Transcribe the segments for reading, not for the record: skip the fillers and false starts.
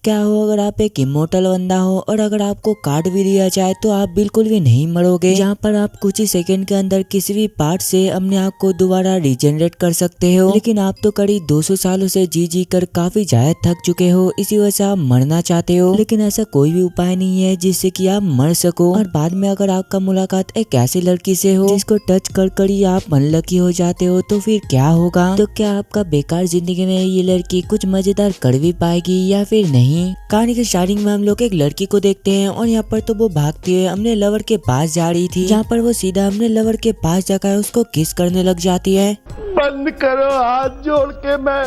क्या हो अगर आप एक इमोर्टल बंदा हो और अगर आपको काट भी दिया जाए तो आप बिल्कुल भी नहीं मरोगे, जहाँ पर आप कुछ ही सेकंड के अंदर किसी भी पार्ट से अपने आप को दोबारा रिजेनरेट कर सकते हो। लेकिन आप तो करीब 200 सालों से जी कर काफी ज्यादा थक चुके हो, इसी वजह से आप मरना चाहते हो। लेकिन ऐसा कोई भी उपाय नहीं है जिससे कि आप मर सको। और बाद में अगर आपका मुलाकात एक ऐसी लड़की से हो जिसको टच कर ही आप अनलकी हो जाते हो तो फिर क्या होगा? तो क्या आपका बेकार जिंदगी में ये लड़की कुछ मजेदार कर भी पाएगी या फिर नहीं? कहानी के स्टार्टिंग में हम लोग एक लड़की को देखते हैं और यहाँ पर तो वो भागती हुए अपने लवर के पास जा रही थी, जहाँ पर वो सीधा अपने लवर के पास जाकर उसको किस करने लग जाती है। बंद करो हाथ जोड़ के मैं।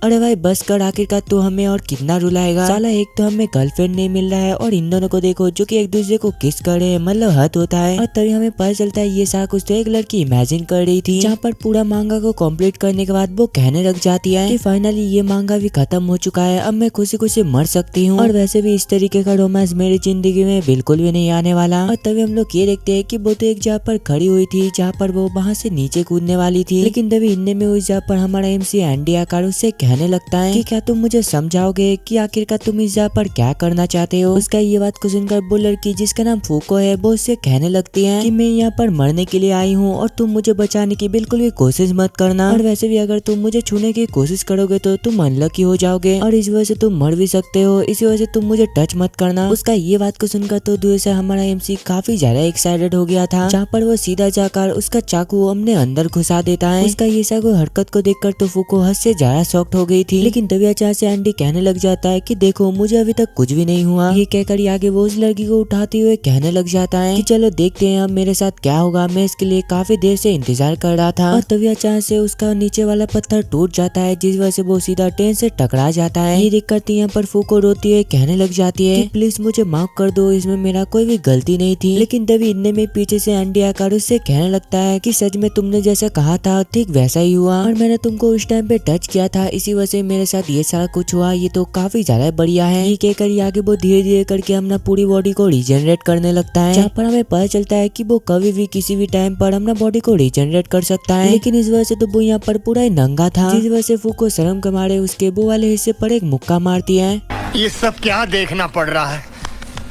अरे भाई बस कर, आखिरकार तू हमें और कितना रुलाएगा साला। एक तो हमें गर्लफ्रेंड नहीं मिल रहा है और इन दोनों को देखो जो कि एक दूसरे को किस कर रहे हैं, मतलब हद होता है। और तभी हमें पता चलता है ये सारा कुछ तो एक लड़की इमेजिन कर रही थी, जहाँ पर पूरा मांगा को कंप्लीट करने के बाद वो कहने लग जाती है कि फाइनली ये मांगा भी खत्म हो चुका है, अब मैं खुशी खुशी मर सकती हूँ। और वैसे भी इस तरीके का रोमांस मेरी जिंदगी में बिल्कुल भी नहीं आने वाला। और तभी हम लोग ये देखते हैं कि वो तो एक जगह पर खड़ी हुई थी जहाँ पर वो वहाँ से नीचे कूदने वाली थी, लेकिन तभी इनने में उस जगह पर हमारा MC एंडी आकार उससे कहने लगता है कि क्या तुम मुझे समझाओगे कि आखिरकार तुम इस जगह पर क्या करना चाहते हो। उसका ये बात को सुनकर वो लड़की जिसका नाम फूको है वो उससे कहने लगती है कि मैं यहाँ पर मरने के लिए आई हूँ और तुम मुझे बचाने की बिल्कुल भी कोशिश मत करना, और वैसे भी अगर तुम मुझे छूने की कोशिश करोगे तो तुम अनलकी हो जाओगे और इस वजह से तुम मर भी सकते हो, इसी वजह से तुम मुझे टच मत करना। उसका ये बात को सुनकर तो दूर से हमारा MC काफी ज्यादा एक्साइटेड हो गया था, जहाँ पर वो सीधा जाकर उसका चाकू अपने अंदर घुसा देता है। उसका ये सारी हरकत को देखकर तो फूको हद से ज्यादा शॉक्ड हो गई थी, लेकिन तभी अचानक से एंडी कहने लग जाता है कि देखो मुझे अभी तक कुछ भी नहीं हुआ। ये कहकर आगे वो उस लड़की को उठाते हुए कहने लग जाता है कि चलो देखते हैं अब मेरे साथ क्या होगा, मैं इसके लिए काफी देर से इंतजार कर रहा था। और तभी अचानक से उसका नीचे वाला पत्थर टूट जाता है, जिस वजह से वो सीधा ट्रेन से टकरा जाता है। ये देखकर यहाँ पर फूको रोती हुई कहने लग जाती है कि प्लीज मुझे माफ कर दो, इसमें मेरा कोई भी गलती नहीं थी। लेकिन तभी इनने में पीछे से एंडी आकर उससे कहने लगता है कि सच में तुमने जैसा कहा था ठीक वैसा ही हुआ, और मैंने तुमको उस टाइम पे टच किया था, इसी वजह से मेरे साथ ये सारा कुछ हुआ, ये तो काफी ज्यादा बढ़िया है। ये कहकर आगे वो धीरे धीरे करके अपना पूरी बॉडी को रिजेनरेट करने लगता है, जहाँ पर हमें पता चलता है कि वो कभी भी किसी भी टाइम पर अपना बॉडी को रिजेनरेट कर सकता है। लेकिन इस वजह से तो वो यहाँ पर पूरा ही नंगा था, जिस वजह से फूको शर्म के मारे उसके वो वाले हिस्से पर एक मुक्का मारती है। ये सब क्या देखना पड़ रहा है,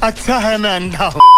अच्छा है मैं अंधा हूँ।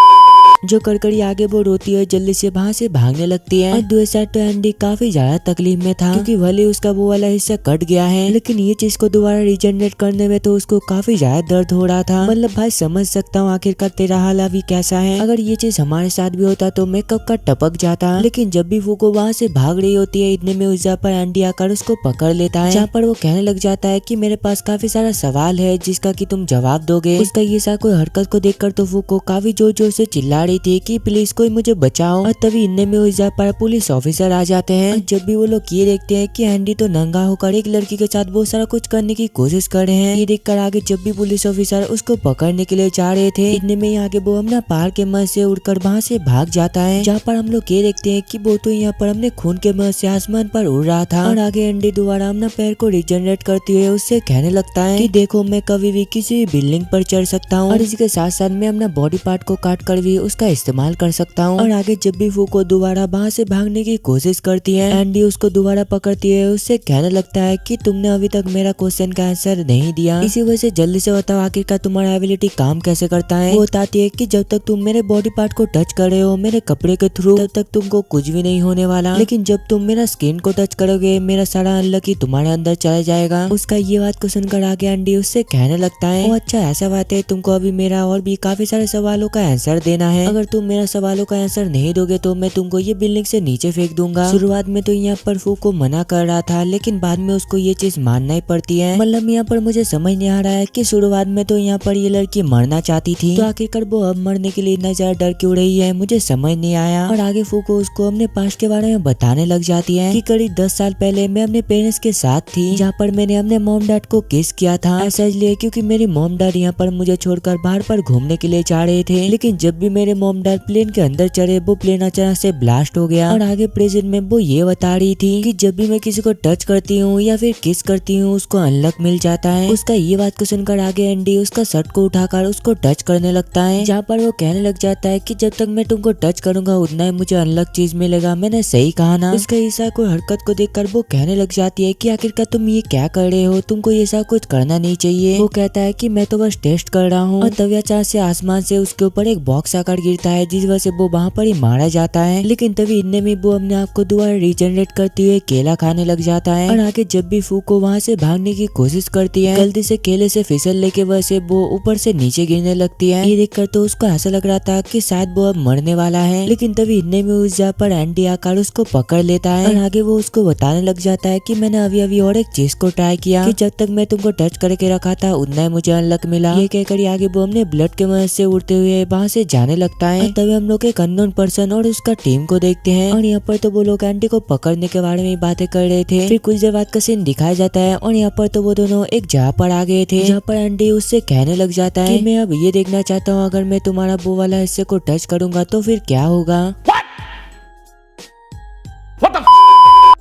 जो करकड़ी आगे वो रोती है जल्दी से वहाँ से भागने लगती है। और दूसरी साइड तो एंडी काफी ज्यादा तकलीफ में था, क्योंकि भले उसका वो वाला हिस्सा कट गया है, लेकिन ये चीज को दोबारा रिजेनरेट करने में तो उसको काफी ज्यादा दर्द हो रहा था। मतलब भाई समझ सकता हूँ आखिरकार तेरा हाल अभी कैसा है, अगर ये चीज हमारे साथ भी होता तो मैं कब का टपक जाता। लेकिन जब भी फूको वहाँ से भाग रही होती है, इतने में उस जगह पर एंडी आकर उसको पकड़ लेता है, जहाँ पर वो कहने लग जाता है कि मेरे पास काफी सारा सवाल है जिसका कि तुम जवाब दोगे। उसका ये सा कोई हरकत को देखकर तो फूको काफी जोर जोर से चिल्ला रही थी कि प्लीज कोई मुझे बचाओ। और तभी इनने में उस जगह पर पुलिस ऑफिसर आ जाते हैं। जब भी वो लोग ये देखते हैं कि एंडी तो नंगा होकर एक लड़की के साथ बहुत सारा कुछ करने की कोशिश कर रहे हैं, ये देखकर आगे जब भी पुलिस ऑफिसर उसको पकड़ने के लिए जा रहे थे, इतने में आगे वो अपना पहाड़ के मत से उड़कर वहाँ से भाग जाता है, जहाँ पर हम लोग ये देखते हैं कि वो तो यहाँ पर अपने खून के मत से आसमान पर उड़ रहा था। और आगे एंडी दोबारा अपना पैर को रिजेनरेट करते हुए उससे कहने लगता है कि देखो मैं कभी भी किसी भी बिल्डिंग पर चढ़ सकता हूँ, और इसके साथ साथ मैं अपना बॉडी पार्ट को काट कर भी उसका इस्तेमाल कर सकता हूँ। और आगे जब भी फूको दोबारा वहाँ से भागने की कोशिश करती है, एंडी उसको दोबारा पकड़ती है, उससे कहने लगता है कि तुमने अभी तक मेरा क्वेश्चन का आंसर नहीं दिया, इसी वजह से जल्दी से बताओ आखिरकार तुम्हारा एबिलिटी काम कैसे करता है। वो बताती है कि जब तक तुम मेरे बॉडी पार्ट को टच कर रहे हो मेरे कपड़े के थ्रू, तब तक तुमको कुछ भी नहीं होने वाला, लेकिन जब तुम मेरा स्किन को टच करोगे मेरा सारा अनलकी तुम्हारे अंदर चला जाएगा। उसका ये बात को सुनकर आगे एंडी उससे कहने लगता है ओ अच्छा ऐसा बात है, तुमको अभी मेरा और भी काफी सारे सवालों का आंसर देना है, अगर तुम मेरा सवालों का आंसर नहीं दोगे तो मैं तुमको ये बिल्डिंग से नीचे फेंक दूंगा। शुरुआत में तो यहाँ पर फूको मना कर रहा था, लेकिन बाद में उसको ये चीज मानना ही पड़ती है। मतलब यहाँ पर मुझे समझ नहीं आ रहा है कि शुरुआत में तो यहाँ पर ये लड़की मरना चाहती थी, तो आखिरकार वो अब मरने के लिए इतना ज्यादा डर क्यों रही है, मुझे समझ नहीं आया। और आगे फूको उसको अपने पास्ट के बारे में बताने लग जाती है कि करीब 10 साल पहले मैं अपने पेरेंट्स के साथ थी, जहाँ पर मैंने अपने मॉम डैड को किस किया था, ऐसा इसलिए क्योंकि मेरी मॉम डैड यहाँ पर मुझे छोड़कर बाहर पर घूमने के लिए जा रहे थे, लेकिन जब भी मेरे मेरे मॉम डैड प्लेन के अंदर चढ़े, वो प्लेन अचानक से ब्लास्ट हो गया। और आगे प्रेजेंट में वो ये बता रही थी कि जब भी मैं किसी को टच करती हूँ या फिर किस करती हूँ उसको अनलक मिल जाता है। उसका ये बात को सुनकर आगे एंडी उसका शर्ट को उठाकर उसको टच करने लगता है, जहाँ पर वो कहने लग जाता है कि जब तक मैं तुमको टच करूंगा उतना ही मुझे अनलक चीज मिलेगा। मैंने सही कहा ना। उसका ऐसा कोई हरकत को देखकर वो कहने लग जाती है कि आखिरकार तुम ये क्या कर रहे हो, तुमको ऐसा कुछ करना नहीं चाहिए। वो कहता है कि मैं तो बस टेस्ट कर रहा हूँ। और तभी अचानक से आसमान से उसके ऊपर एक बॉक्स आकर गिरता है, जिस वजह से वो वहाँ पर ही मारा जाता है। लेकिन तभी इतने में वो अपने आप को दोबारा रिजनरेट करते हुए केला खाने लग जाता है। और आगे जब भी फूको वहाँ से भागने की कोशिश करती है, गलती से केले से फिसलने की वजह से वो ऊपर से नीचे गिरने लगती है। ये देखकर तो उसको ऐसा लग रहा था कि शायद वो अब मरने वाला है। लेकिन तभी इतने में उस जगह पर एंडी आकर उसको पकड़ लेता है। और आगे वो उसको बताने लग जाता है कि मैंने अभी और एक चीज को ट्राई किया कि जब तक मैं तुमको टच करके रखा था उतना ही मुझे अनलक मिला। ये कहकर आगे वो अपने ब्लड के मदद से उड़ते हुए वहाँ से जाने लगता है। तभी हम लोग एक अननोन पर्सन और उसका टीम को देखते हैं। और यहाँ पर तो वो लोग एंडी को पकड़ने के बारे में बातें कर रहे थे। फिर कुछ देर बाद का सीन दिखाया जाता है और यहाँ पर तो वो दोनों एक जगह पर आ गए थे, जहाँ पर एंडी उससे कहने लग जाता है कि मैं अब ये देखना चाहता हूँ अगर मैं तुम्हारा वो वाला हिस्से को टच करूंगा तो फिर क्या होगा।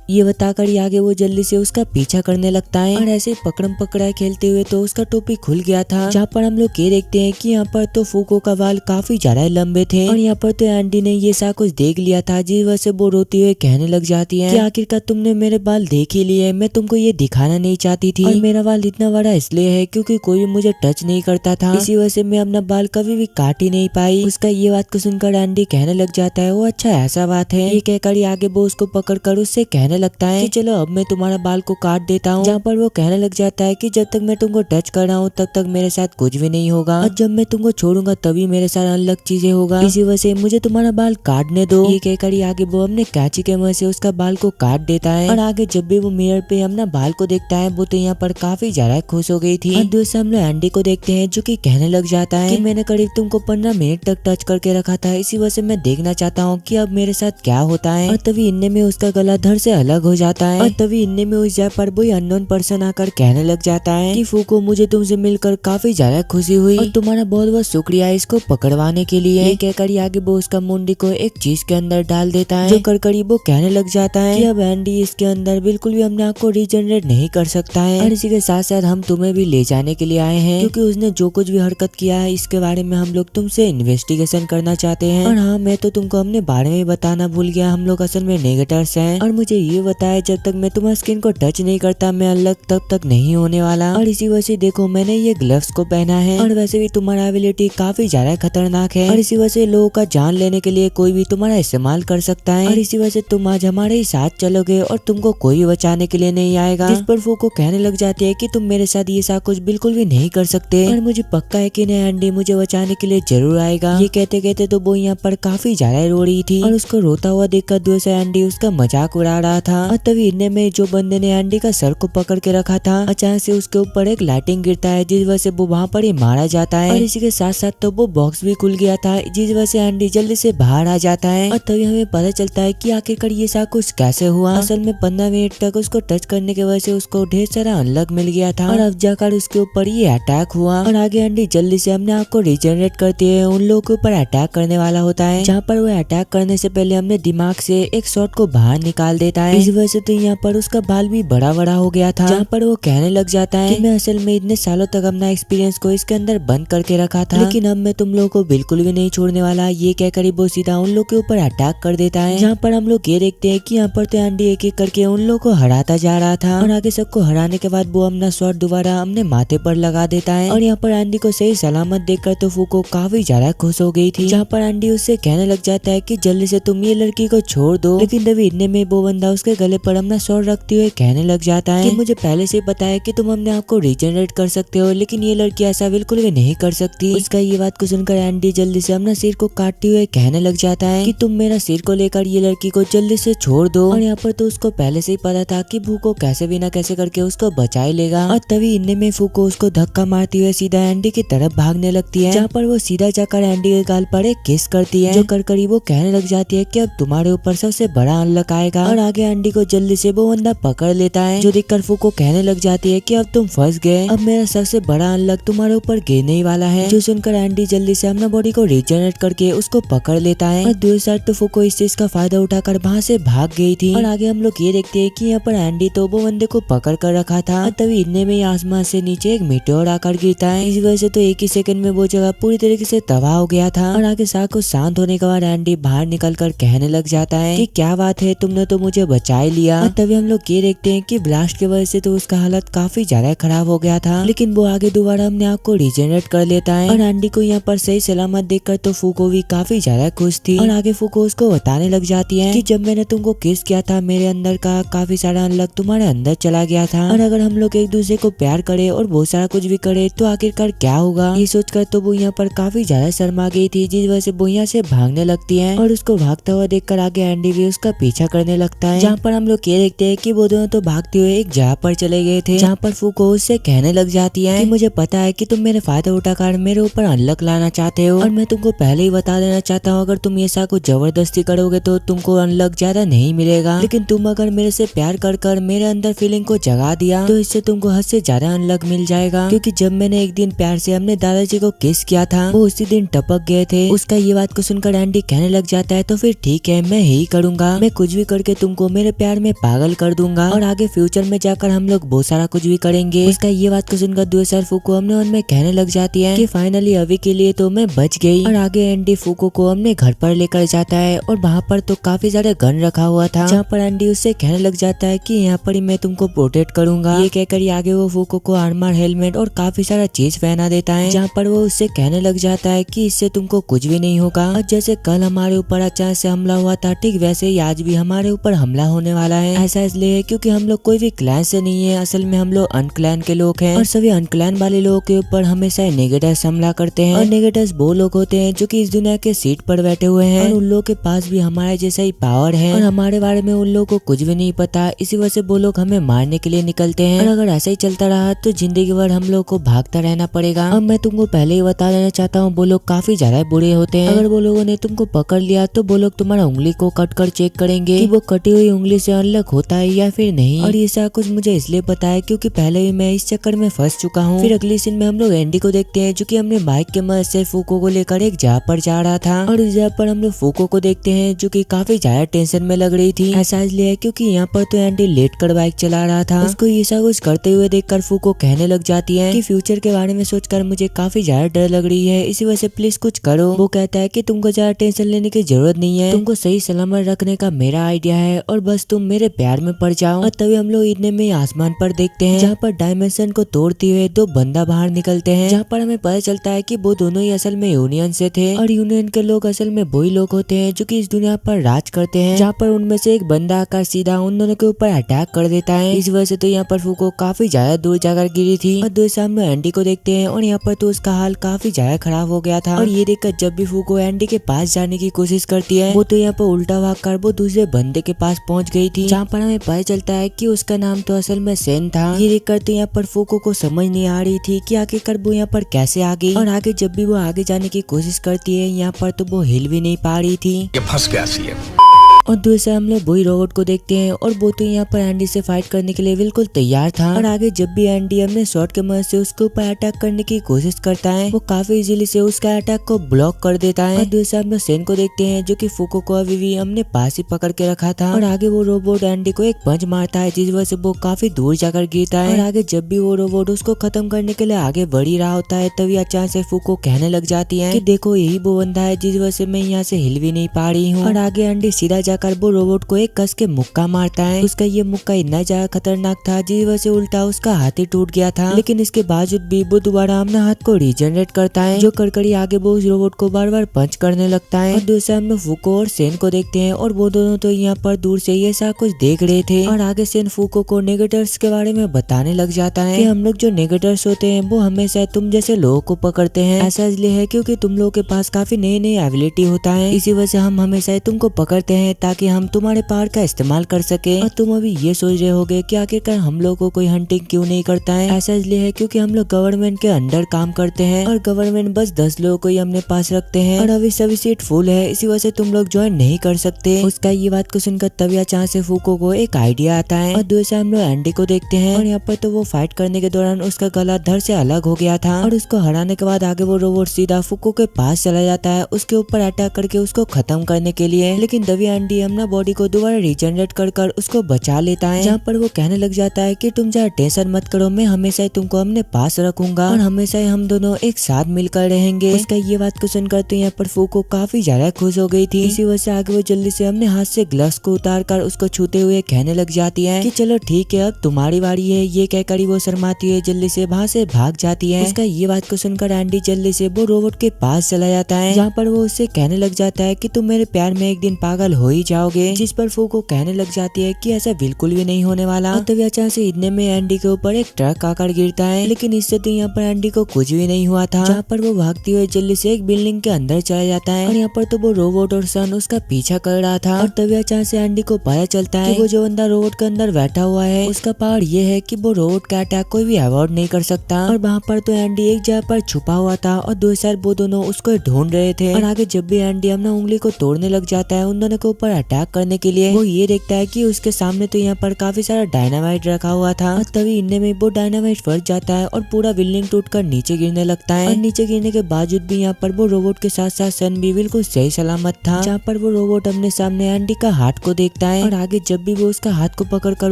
ये बताकर ही आगे वो जल्दी से उसका पीछा करने लगता है। और ऐसे ही पकड़म पकड़ा खेलते हुए तो उसका टोपी खुल गया था, जहाँ पर हम लोग ये देखते हैं कि यहाँ पर तो फूको का बाल काफी ज्यादा लंबे थे। और यहाँ पर तो एंडी ने ये सा कुछ देख लिया था, जिस वजह से वो रोते हुए कहने लग जाती है कि आखिरकार तुमने मेरे बाल देख ही लिए, मैं तुमको ये दिखाना नहीं चाहती थी। और मेरा बाल इतना बड़ा इसलिए है क्योंकि कोई भी मुझे टच नहीं करता था, इसी वजह से मैं अपना बाल कभी भी काट ही नहीं पाई। उसका ये बात को सुनकर एंडी कहने लग जाता है वो अच्छा ऐसा बात है। ये कहकर आगे वो उसको पकड़ कर उससे कहने लगता है कि चलो अब मैं तुम्हारा बाल को काट देता हूँ। जहाँ पर वो कहने लग जाता है कि जब तक मैं तुमको टच कर रहा हूँ तब तक मेरे साथ कुछ भी नहीं होगा, और जब मैं तुमको छोड़ूंगा तभी मेरे साथ अलग चीजें होगा, इसी वजह से मुझे तुम्हारा बाल काटने दो। ये कहकर आगे वो अपने कैंची के मदद से उसका बाल को काट देता है। और आगे जब भी वो मिरर पे अपना बाल को देखता है वो तो यहाँ पर काफी ज्यादा खुश हो गई थी। और दूसरे हम लोग एंडी को देखते हैं जो कि कहने लग जाता है कि मैंने करीब तुमको 15 मिनट तक टच करके रखा था, इसी वजह से मैं देखना चाहता हूँ कि अब मेरे साथ क्या होता है। और तभी इनने में उसका गला धड़ से अलग हो जाता है। और तभी इनने में उस जगह पर कोई अननोन पर्सन आकर कहने लग जाता है कि फूको मुझे तुमसे मिलकर काफी ज्यादा खुशी हुई और तुम्हारा बहुत बहुत शुक्रिया इसको पकड़वाने के लिए। ये कहकर आगे वो उसका मुंडी को एक चीज के अंदर डाल देता है, जो करकरी वो कहने लग जाता है कि अब एंडी इसके अंदर बिल्कुल भी अपने आप को रिजनरेट नहीं कर सकता है। और इसी के साथ साथ हम तुम्हें भी ले जाने के लिए आए हैं, क्योंकि उसने जो कुछ भी हरकत किया है इसके बारे में हम लोग तुमसे इन्वेस्टिगेशन करना चाहते हैं। और हाँ, मैं तो तुमको अपने बारे में बताना भूल गया, हम लोग असल में नेगेटर्स हैं। और मुझे ये बताया जब तक मैं तुम्हारी स्किन को टच नहीं करता मैं अलग तब तक नहीं होने वाला। और इसी वजह से देखो मैंने ये ग्लव्स को पहना है। और वैसे भी तुम्हारा एबिलिटी काफी ज्यादा खतरनाक है, और इसी वजह से लोगों का जान लेने के लिए कोई भी तुम्हारा इस्तेमाल कर सकता है। और इसी वजह से तुम आज हमारे ही साथ चलोगे और तुमको कोई भी बचाने के लिए नहीं आएगा। जिस पर फूको कहने लग जाती है कि तुम मेरे साथ ये सा कुछ बिल्कुल भी नहीं कर सकते, और मुझे पक्का है कि नहीं एंडी मुझे बचाने के लिए जरूर आएगा। ये कहते कहते तो वो यहाँ पर काफी ज्यादा रो रही थी, और उसको रोता हुआ देखकर दूसरा एंडी उसका मजाक उड़ा रहा था। और तभी इतने में जो बंदे ने एंडी का सर को पकड़ के रखा था अचानक से उसके ऊपर एक लाइटिंग गिरता है, जिस वजह से वो वहाँ पर ही मारा जाता है। और इसी के साथ साथ तो वो बॉक्स भी खुल गया था, जिस वजह से एंडी जल्दी से बाहर आ जाता है। और तभी हमें पता चलता है कि आखिरकार ये सब कुछ कैसे हुआ। असल में 15 मिनट तक उसको टच करने की वजह से उसको ढेर सारा अनलॉक मिल गया था, और अब जाकर उसके ऊपर ये अटैक हुआ। और आगे एंडी जल्दी से अपने आप को रिजनरेट करते हुए उन लोगों के ऊपर अटैक करने वाला होता है, जहाँ पर वो अटैक करने से पहले अपने दिमाग से एक शॉट को बाहर निकाल देता है। इस वजह से तो यहाँ पर उसका बाल भी बड़ा बड़ा हो गया था, जहाँ पर वो कहने लग जाता है कि मैं असल में इतने सालों तक अपना एक्सपीरियंस को इसके अंदर बंद करके रखा था, लेकिन अब मैं तुम लोगों को बिल्कुल भी नहीं छोड़ने वाला। ये कहकर वो सीधा उन लोगों के ऊपर अटैक कर देता है, जहाँ पर हम लोग ये देखते हैं कि यहाँ पर तो एंडी एक एक करके उन लोगों को हराता जा रहा था। और आगे सबको हराने के बाद वो अपना शॉट दोबारा अपने माथे पर लगा देता है। और यहाँ पर एंडी को सही सलामत देखकर तो फूको काफी ज्यादा खुश हो गई थी, जहाँ पर एंडी उससे कहने लग जाता है कि जल्दी से तुम ये लड़की को छोड़ दो। लेकिन तभी इतने में वो बंदा उसके गले पर अपना शॉट रखते हुए कहने लग जाता है कि मुझे पहले से पता है कि तुम अपने आप को रिजनरेट कर सकते हो, लेकिन ये लड़की ऐसा बिल्कुल भी नहीं कर सकती। उसका ये बात को सुनकर एंडी जल्दी से अपना सिर को काटते हुए कहने लग जाता है कि तुम मेरा सिर को लेकर ये लड़की को जल्दी से छोड़ दो। और यहाँ पर तो उसको पहले से ही पता था कि फूको कैसे भी ना कैसे करके उसको बचा ही लेगा। और तभी इनने में फूको उसको धक्का मारती हुए सीधा एंडी की तरफ भागने लगती है, जहाँ पर वो सीधा जाकर एंडी के गाल पर एक किस करती है, जो कर वो कहने लग जाती है कि अब तुम्हारे ऊपर सबसे बड़ा अनलॉक आएगा। और आगे एंडी को जल्दी से वो बंदा पकड़ लेता है, जो देखकर फूको कहने लग जाती है कि अब तुम फंस गए, अब मेरा सबसे बड़ा अनलक तुम्हारे ऊपर गिरने ही वाला है। जो सुनकर एंडी जल्दी से अपना बॉडी को रिजनरेट करके उसको पकड़ लेता है और दूसरी साइड तो फूको इस चीज का फायदा उठाकर वहाँ से भाग गई थी। और आगे हम लोग ये देखते हैं कि यहाँ पर एंडी तो वो बंदे को पकड़ कर रखा था और तभी इतने में ही आसमान से नीचे एक मीटेओर आकर गिरता है। इस वजह से तो एक ही सेकंड में वो जगह पूरी तरीके से तबाह हो गया था। और आगे सारा कुछ शांत होने के बाद एंडी बाहर निकल कर कहने लग जाता है कि क्या बात है, तुमने तो मुझे बचा ही लिया। और तभी हम लोग ये देखते हैं कि ब्लास्ट की वजह से तो उसका हालत काफी ज्यादा खराब हो गया था, लेकिन वो आगे दोबारा अपने आप को रिजेनरेट कर लेता है। और एंडी को यहाँ पर सही सलामत देखकर तो फूको भी काफी ज्यादा खुश थी। और आगे फूको उसको बताने लग जाती है कि जब मैंने तुमको किस किया था मेरे अंदर का काफी सारा अनलक तुम्हारे अंदर चला गया था, और अगर हम लोग एक दूसरे को प्यार करे और बहुत सारा कुछ भी करे तो आखिरकार क्या होगा। ये सोचकर तो वो यहाँ पर काफी ज्यादा शर्मा गई थी, जिस वजह से वो यहाँ से भागने लगती है। और उसको भागता हुआ देखकर आगे एंडी भी उसका पीछा करने लगता है, जहाँ पर हम लोग ये देखते हैं कि वो दोनों तो भागते हुए एक जगह पर चले गए थे, जहाँ पर फूको उससे कहने लग जाती है कि मुझे पता है कि तुम मेरे फायदा उठाकर मेरे ऊपर अनलक लाना चाहते हो, और मैं तुमको पहले ही बता देना चाहता हूँ अगर तुम ऐसा कुछ जबरदस्ती करोगे तो तुमको अनलक ज्यादा नहीं मिलेगा, लेकिन तुम अगर मेरे से प्यार कर कर मेरे अंदर फीलिंग को जगा दिया तो इससे तुमको हद से ज्यादा अनलक मिल जाएगा। क्योंकि जब मैंने एक दिन प्यार से अपने दादाजी को किस किया था वो उसी दिन टपक गए थे। उसका ये बात को सुनकर एंडी कहने लग जाता है तो फिर ठीक है, मैं यही करूंगा, मैं कुछ भी करके तुमको मेरे प्यार में पागल कर दूंगा और आगे फ्यूचर में जाकर हम लोग बहुत सारा कुछ भी करेंगे। उसका ये बात को सुनकर दूसरा फूको अपने मन में कहने लग जाती है कि फाइनली अभी के लिए तो मैं बच गई। और आगे एंडी फूको को अपने घर पर लेकर जाता है और वहाँ पर तो काफी सारे गन रखा हुआ था, जहाँ पर एंडी उससे कहने लग जाता है कि यहाँ पर ही मैं तुमको प्रोटेक्ट करूंगा। ये कहकर आगे वो फूको को आर्मर, हेलमेट और काफी सारा चीज पहना देता है, जहाँ पर वो उससे कहने लग जाता है कि इससे तुमको कुछ भी नहीं होगा। और जैसे कल हमारे ऊपर अचानक से हमला हुआ था ठीक वैसे ही आज भी हमारे ऊपर हमला होने वाला है। ऐसा इसलिए है क्योंकि हम लोग कोई भी क्लैन से नहीं है, असल में हम लोग अनक्लैन के लोग हैं और सभी अनक्लैन वाले लोगों के ऊपर हमेशा नेगेटर्स हमला करते हैं। और नेगेटर्स वो लोग होते हैं जो कि इस दुनिया के सीट पर बैठे हुए हैं और उन लोगों के पास भी हमारे जैसा ही पावर है और हमारे बारे में उन लोगों को कुछ भी नहीं पता, इसी वजह से वो लोग हमें मारने के लिए निकलते हैं। और अगर ऐसा ही चलता रहा तो जिंदगी भर हम लोग को भागता रहना पड़ेगा। अब मैं तुमको पहले ही बता देना चाहता हूँ वो लोग काफी ज्यादा बुरे होते हैं। अगर वो लोगों ने तुमको पकड़ लिया तो वो लोग तुम्हारा उंगली को कट कर चेक करेंगे कि वो कटी हुई उंगली से अनलक होता है या फिर नहीं। और ये सारा कुछ मुझे इसलिए पता है क्योंकि पहले ही मैं इस चक्कर में फंस चुका हूँ। फिर अगली सीन में हम लोग एंडी को देखते हैं जो कि अपने बाइक के मदद से फूको को लेकर एक जगह पर जा रहा था। और उस जगह पर हम लोग फूको को देखते हैं जो कि काफी ज्यादा टेंशन में लग रही थी। ऐसा इसलिए है क्योंकि यहाँ पर तो एंडी लेट कर बाइक चला रहा था। उसको ये सब कुछ करते हुए देखकर फूको कहने लग जाती है कि फ्यूचर के बारे में सोचकर मुझे काफी ज्यादा डर लग रही है, इसी वजह से प्लीज कुछ करो। वो कहता है कि तुमको ज्यादा टेंशन लेने की जरूरत नहीं है, तुमको सही सलामत रखने का मेरा आइडिया है और बस तुम मेरे प्यार में पड़ जाओ। और तभी हम लोग इतने में आसमान पर देखते हैं जहाँ पर डायमेंशन को तोड़ते हुए दो बंदा बाहर निकलते हैं, जहाँ पर हमें पता चलता है कि वो दोनों ही असल में यूनियन से थे और यूनियन के लोग असल में वही लोग होते हैं जो कि इस दुनिया पर राज करते हैं। जहाँ पर उनमें से एक बंदा आकर सीधा उन दोनों के ऊपर अटैक कर देता है। इस वजह से तो यहाँ पर फूको काफी ज्यादा दूर जाकर गिरी थी। और दूसरे हम लोग एंडी को देखते हैं और यहाँ पर तो उसका हाल काफी ज्यादा खराब हो गया था। और ये देखकर जब भी फूको एंडी के पास जाने की कोशिश करती है वो तो यहाँ पर उल्टा भाग कर वो दूसरे बंदे के पास पहुंच गई थी, जहाँ पर हमें पता चलता है कि उसका नाम तो असल में सेन था। ये देखकर तो यहाँ पर फूको को समझ नहीं आ रही थी कि आखिरकार वो यहाँ पर कैसे आ गई। और आगे जब भी वो आगे जाने की कोशिश करती है यहाँ पर तो वो हिल भी नहीं पा रही थी। ये फंस गया सी है। और दूसरा हम लोग वही रोबोट को देखते हैं और वो तो यहाँ पर एंडी से फाइट करने के लिए बिल्कुल तैयार था। और आगे जब भी एंडी अपने शॉट के मदद से उसके ऊपर अटैक करने की कोशिश करता है वो काफी इजीली से उसका अटैक को ब्लॉक कर देता है। और दूसरा हम लोग सेन को देखते हैं जो कि फूको को अभी भी हमने पास ही पकड़ के रखा था। और आगे वो रोबोट एंडी को एक पंच मारता है जिस वजह से वो काफी दूर जाकर गिरता है। और आगे जब भी वो रोबोट उसको खत्म करने के लिए आगे बढ़ ही रहा होता है तभी अचानक से फूको कहने लग जाती है कि देखो यही वो बंदा है जिस वजह से मैं यहाँ से हिल भी नहीं पा रही हूँ। और आगे एंडी सीधा जाकर वो रोबोट को एक कस के मुक्का मारता है। उसका ये मुक्का इतना ज्यादा खतरनाक था जिस वजह से उल्टा उसका हाथ ही टूट गया था, लेकिन इसके बावजूद भी वो दोबारा अपने हाथ को रिजनरेट करता है, जो कड़कड़ी आगे वो उस रोबोट को बार बार पंच करने लगता है। और दूसरा हम लोग फूको और सेन को देखते हैं और वो दोनों तो यहाँ पर दूर से ये सब कुछ देख रहे थे। और आगे सेन फूको को नेगेटर्स के बारे में बताने लग जाता है कि हम लोग जो नेगेटर्स होते हैं वो हमेशा तुम जैसे लोगों को पकड़ते हैं। ऐसा इसलिए है क्योंकि तुम लोगों के पास काफी नई नई एबिलिटी होता है, इसी वजह से हम हमेशा तुमको पकड़ते हैं ताकि हम तुम्हारे पावर का इस्तेमाल कर सके। और तुम अभी ये सोच रहे होगे कि आखिरकार हम लोग को कोई हंटिंग क्यों नहीं करता है। ऐसा इसलिए है क्योंकि हम लोग गवर्नमेंट के अंडर काम करते हैं और गवर्नमेंट बस 10 लोगों को ही अपने पास रखते हैं और अभी सभी सीट फुल है, इसी वजह से तुम लोग ज्वाइन नहीं कर सकते। उसका ये बात को सुनकर तभी अचानक से फूको को एक आइडिया आता है और दूसरे हम लोग एंडी को देखते हैं और यहाँ पर तो वो फाइट करने के दौरान उसका गला धड़ से अलग हो गया था और उसको हराने के बाद आगे वो रोबोट सीधा फूको के पास चला जाता है उसके ऊपर अटैक करके उसको खत्म करने के लिए। लेकिन तभी एंडी अपना बॉडी को दोबारा रिजनरेट कर उसको बचा लेता है, जहाँ पर वो कहने लग जाता है कि तुम ज्यादा टेंशन मत करो, मैं हमेशा ही तुमको अपने पास रखूंगा और हमेशा ही हम दोनों एक साथ मिलकर रहेंगे। उसका ये बात को सुनकर तो यहाँ पर फूको काफी ज्यादा खुश हो गई थी। इसी वजह से आगे वो जल्दी से अपने हाथ से ग्लव्स को उतार कर उसको छूते हुए कहने लग जाती है कि चलो ठीक है अब तुम्हारी बारी है। ये कहकर ही वो शर्माती है, जल्दी से वहाँ से भाग जाती है। उसका ये बात को सुनकर एंडी जल्दी से वो रोबोट के पास चला जाता है, जहाँ पर वो उससे कहने लग जाता है कि तुम मेरे प्यार में एक दिन पागल हो ही जाओगे। जिस पर फूको कहने लग जाती है कि ऐसा बिल्कुल भी नहीं होने वाला। तभी अचानक से इतने में एंडी के ऊपर एक ट्रक आकर गिरता है, लेकिन इससे तो यहाँ पर एंडी को कुछ भी नहीं हुआ था, जहाँ पर वो भागती हुए जल्दी से एक बिल्डिंग के अंदर चला जाता है और यहाँ पर तो वो रोबोट और सन उसका पीछा कर रहा था। और तभी अचानक से एंडी को पता चलता है कि वो जो बंदा रोबोट के अंदर बैठा हुआ है उसका पावर ये है कि वो रोबोट का अटैक कोई भी अवॉइड नहीं कर सकता। और वहाँ पर तो एंडी एक जगह पर छुपा हुआ था और दो साल वो दोनों उसको ढूंढ रहे थे। और आगे जब भी एंडी अपना उंगली को तोड़ने लग जाता है उन दोनों के ऊपर अटैक करने के लिए, वो ये देखता है कि उसके सामने तो यहाँ पर काफी सारा डायनामाइट रखा हुआ था। और तभी इनमें में वो डायनामाइट फंस जाता है और पूरा बिल्डिंग टूटकर नीचे गिरने लगता है। और नीचे गिरने के बावजूद भी यहाँ पर वो रोबोट के साथ साथ सन भी बिल्कुल सही सलामत था, जहाँ पर वो रोबोट अपने सामने एंडी का हाथ को देखता है और आगे जब भी वो उसका हाथ को पकड़कर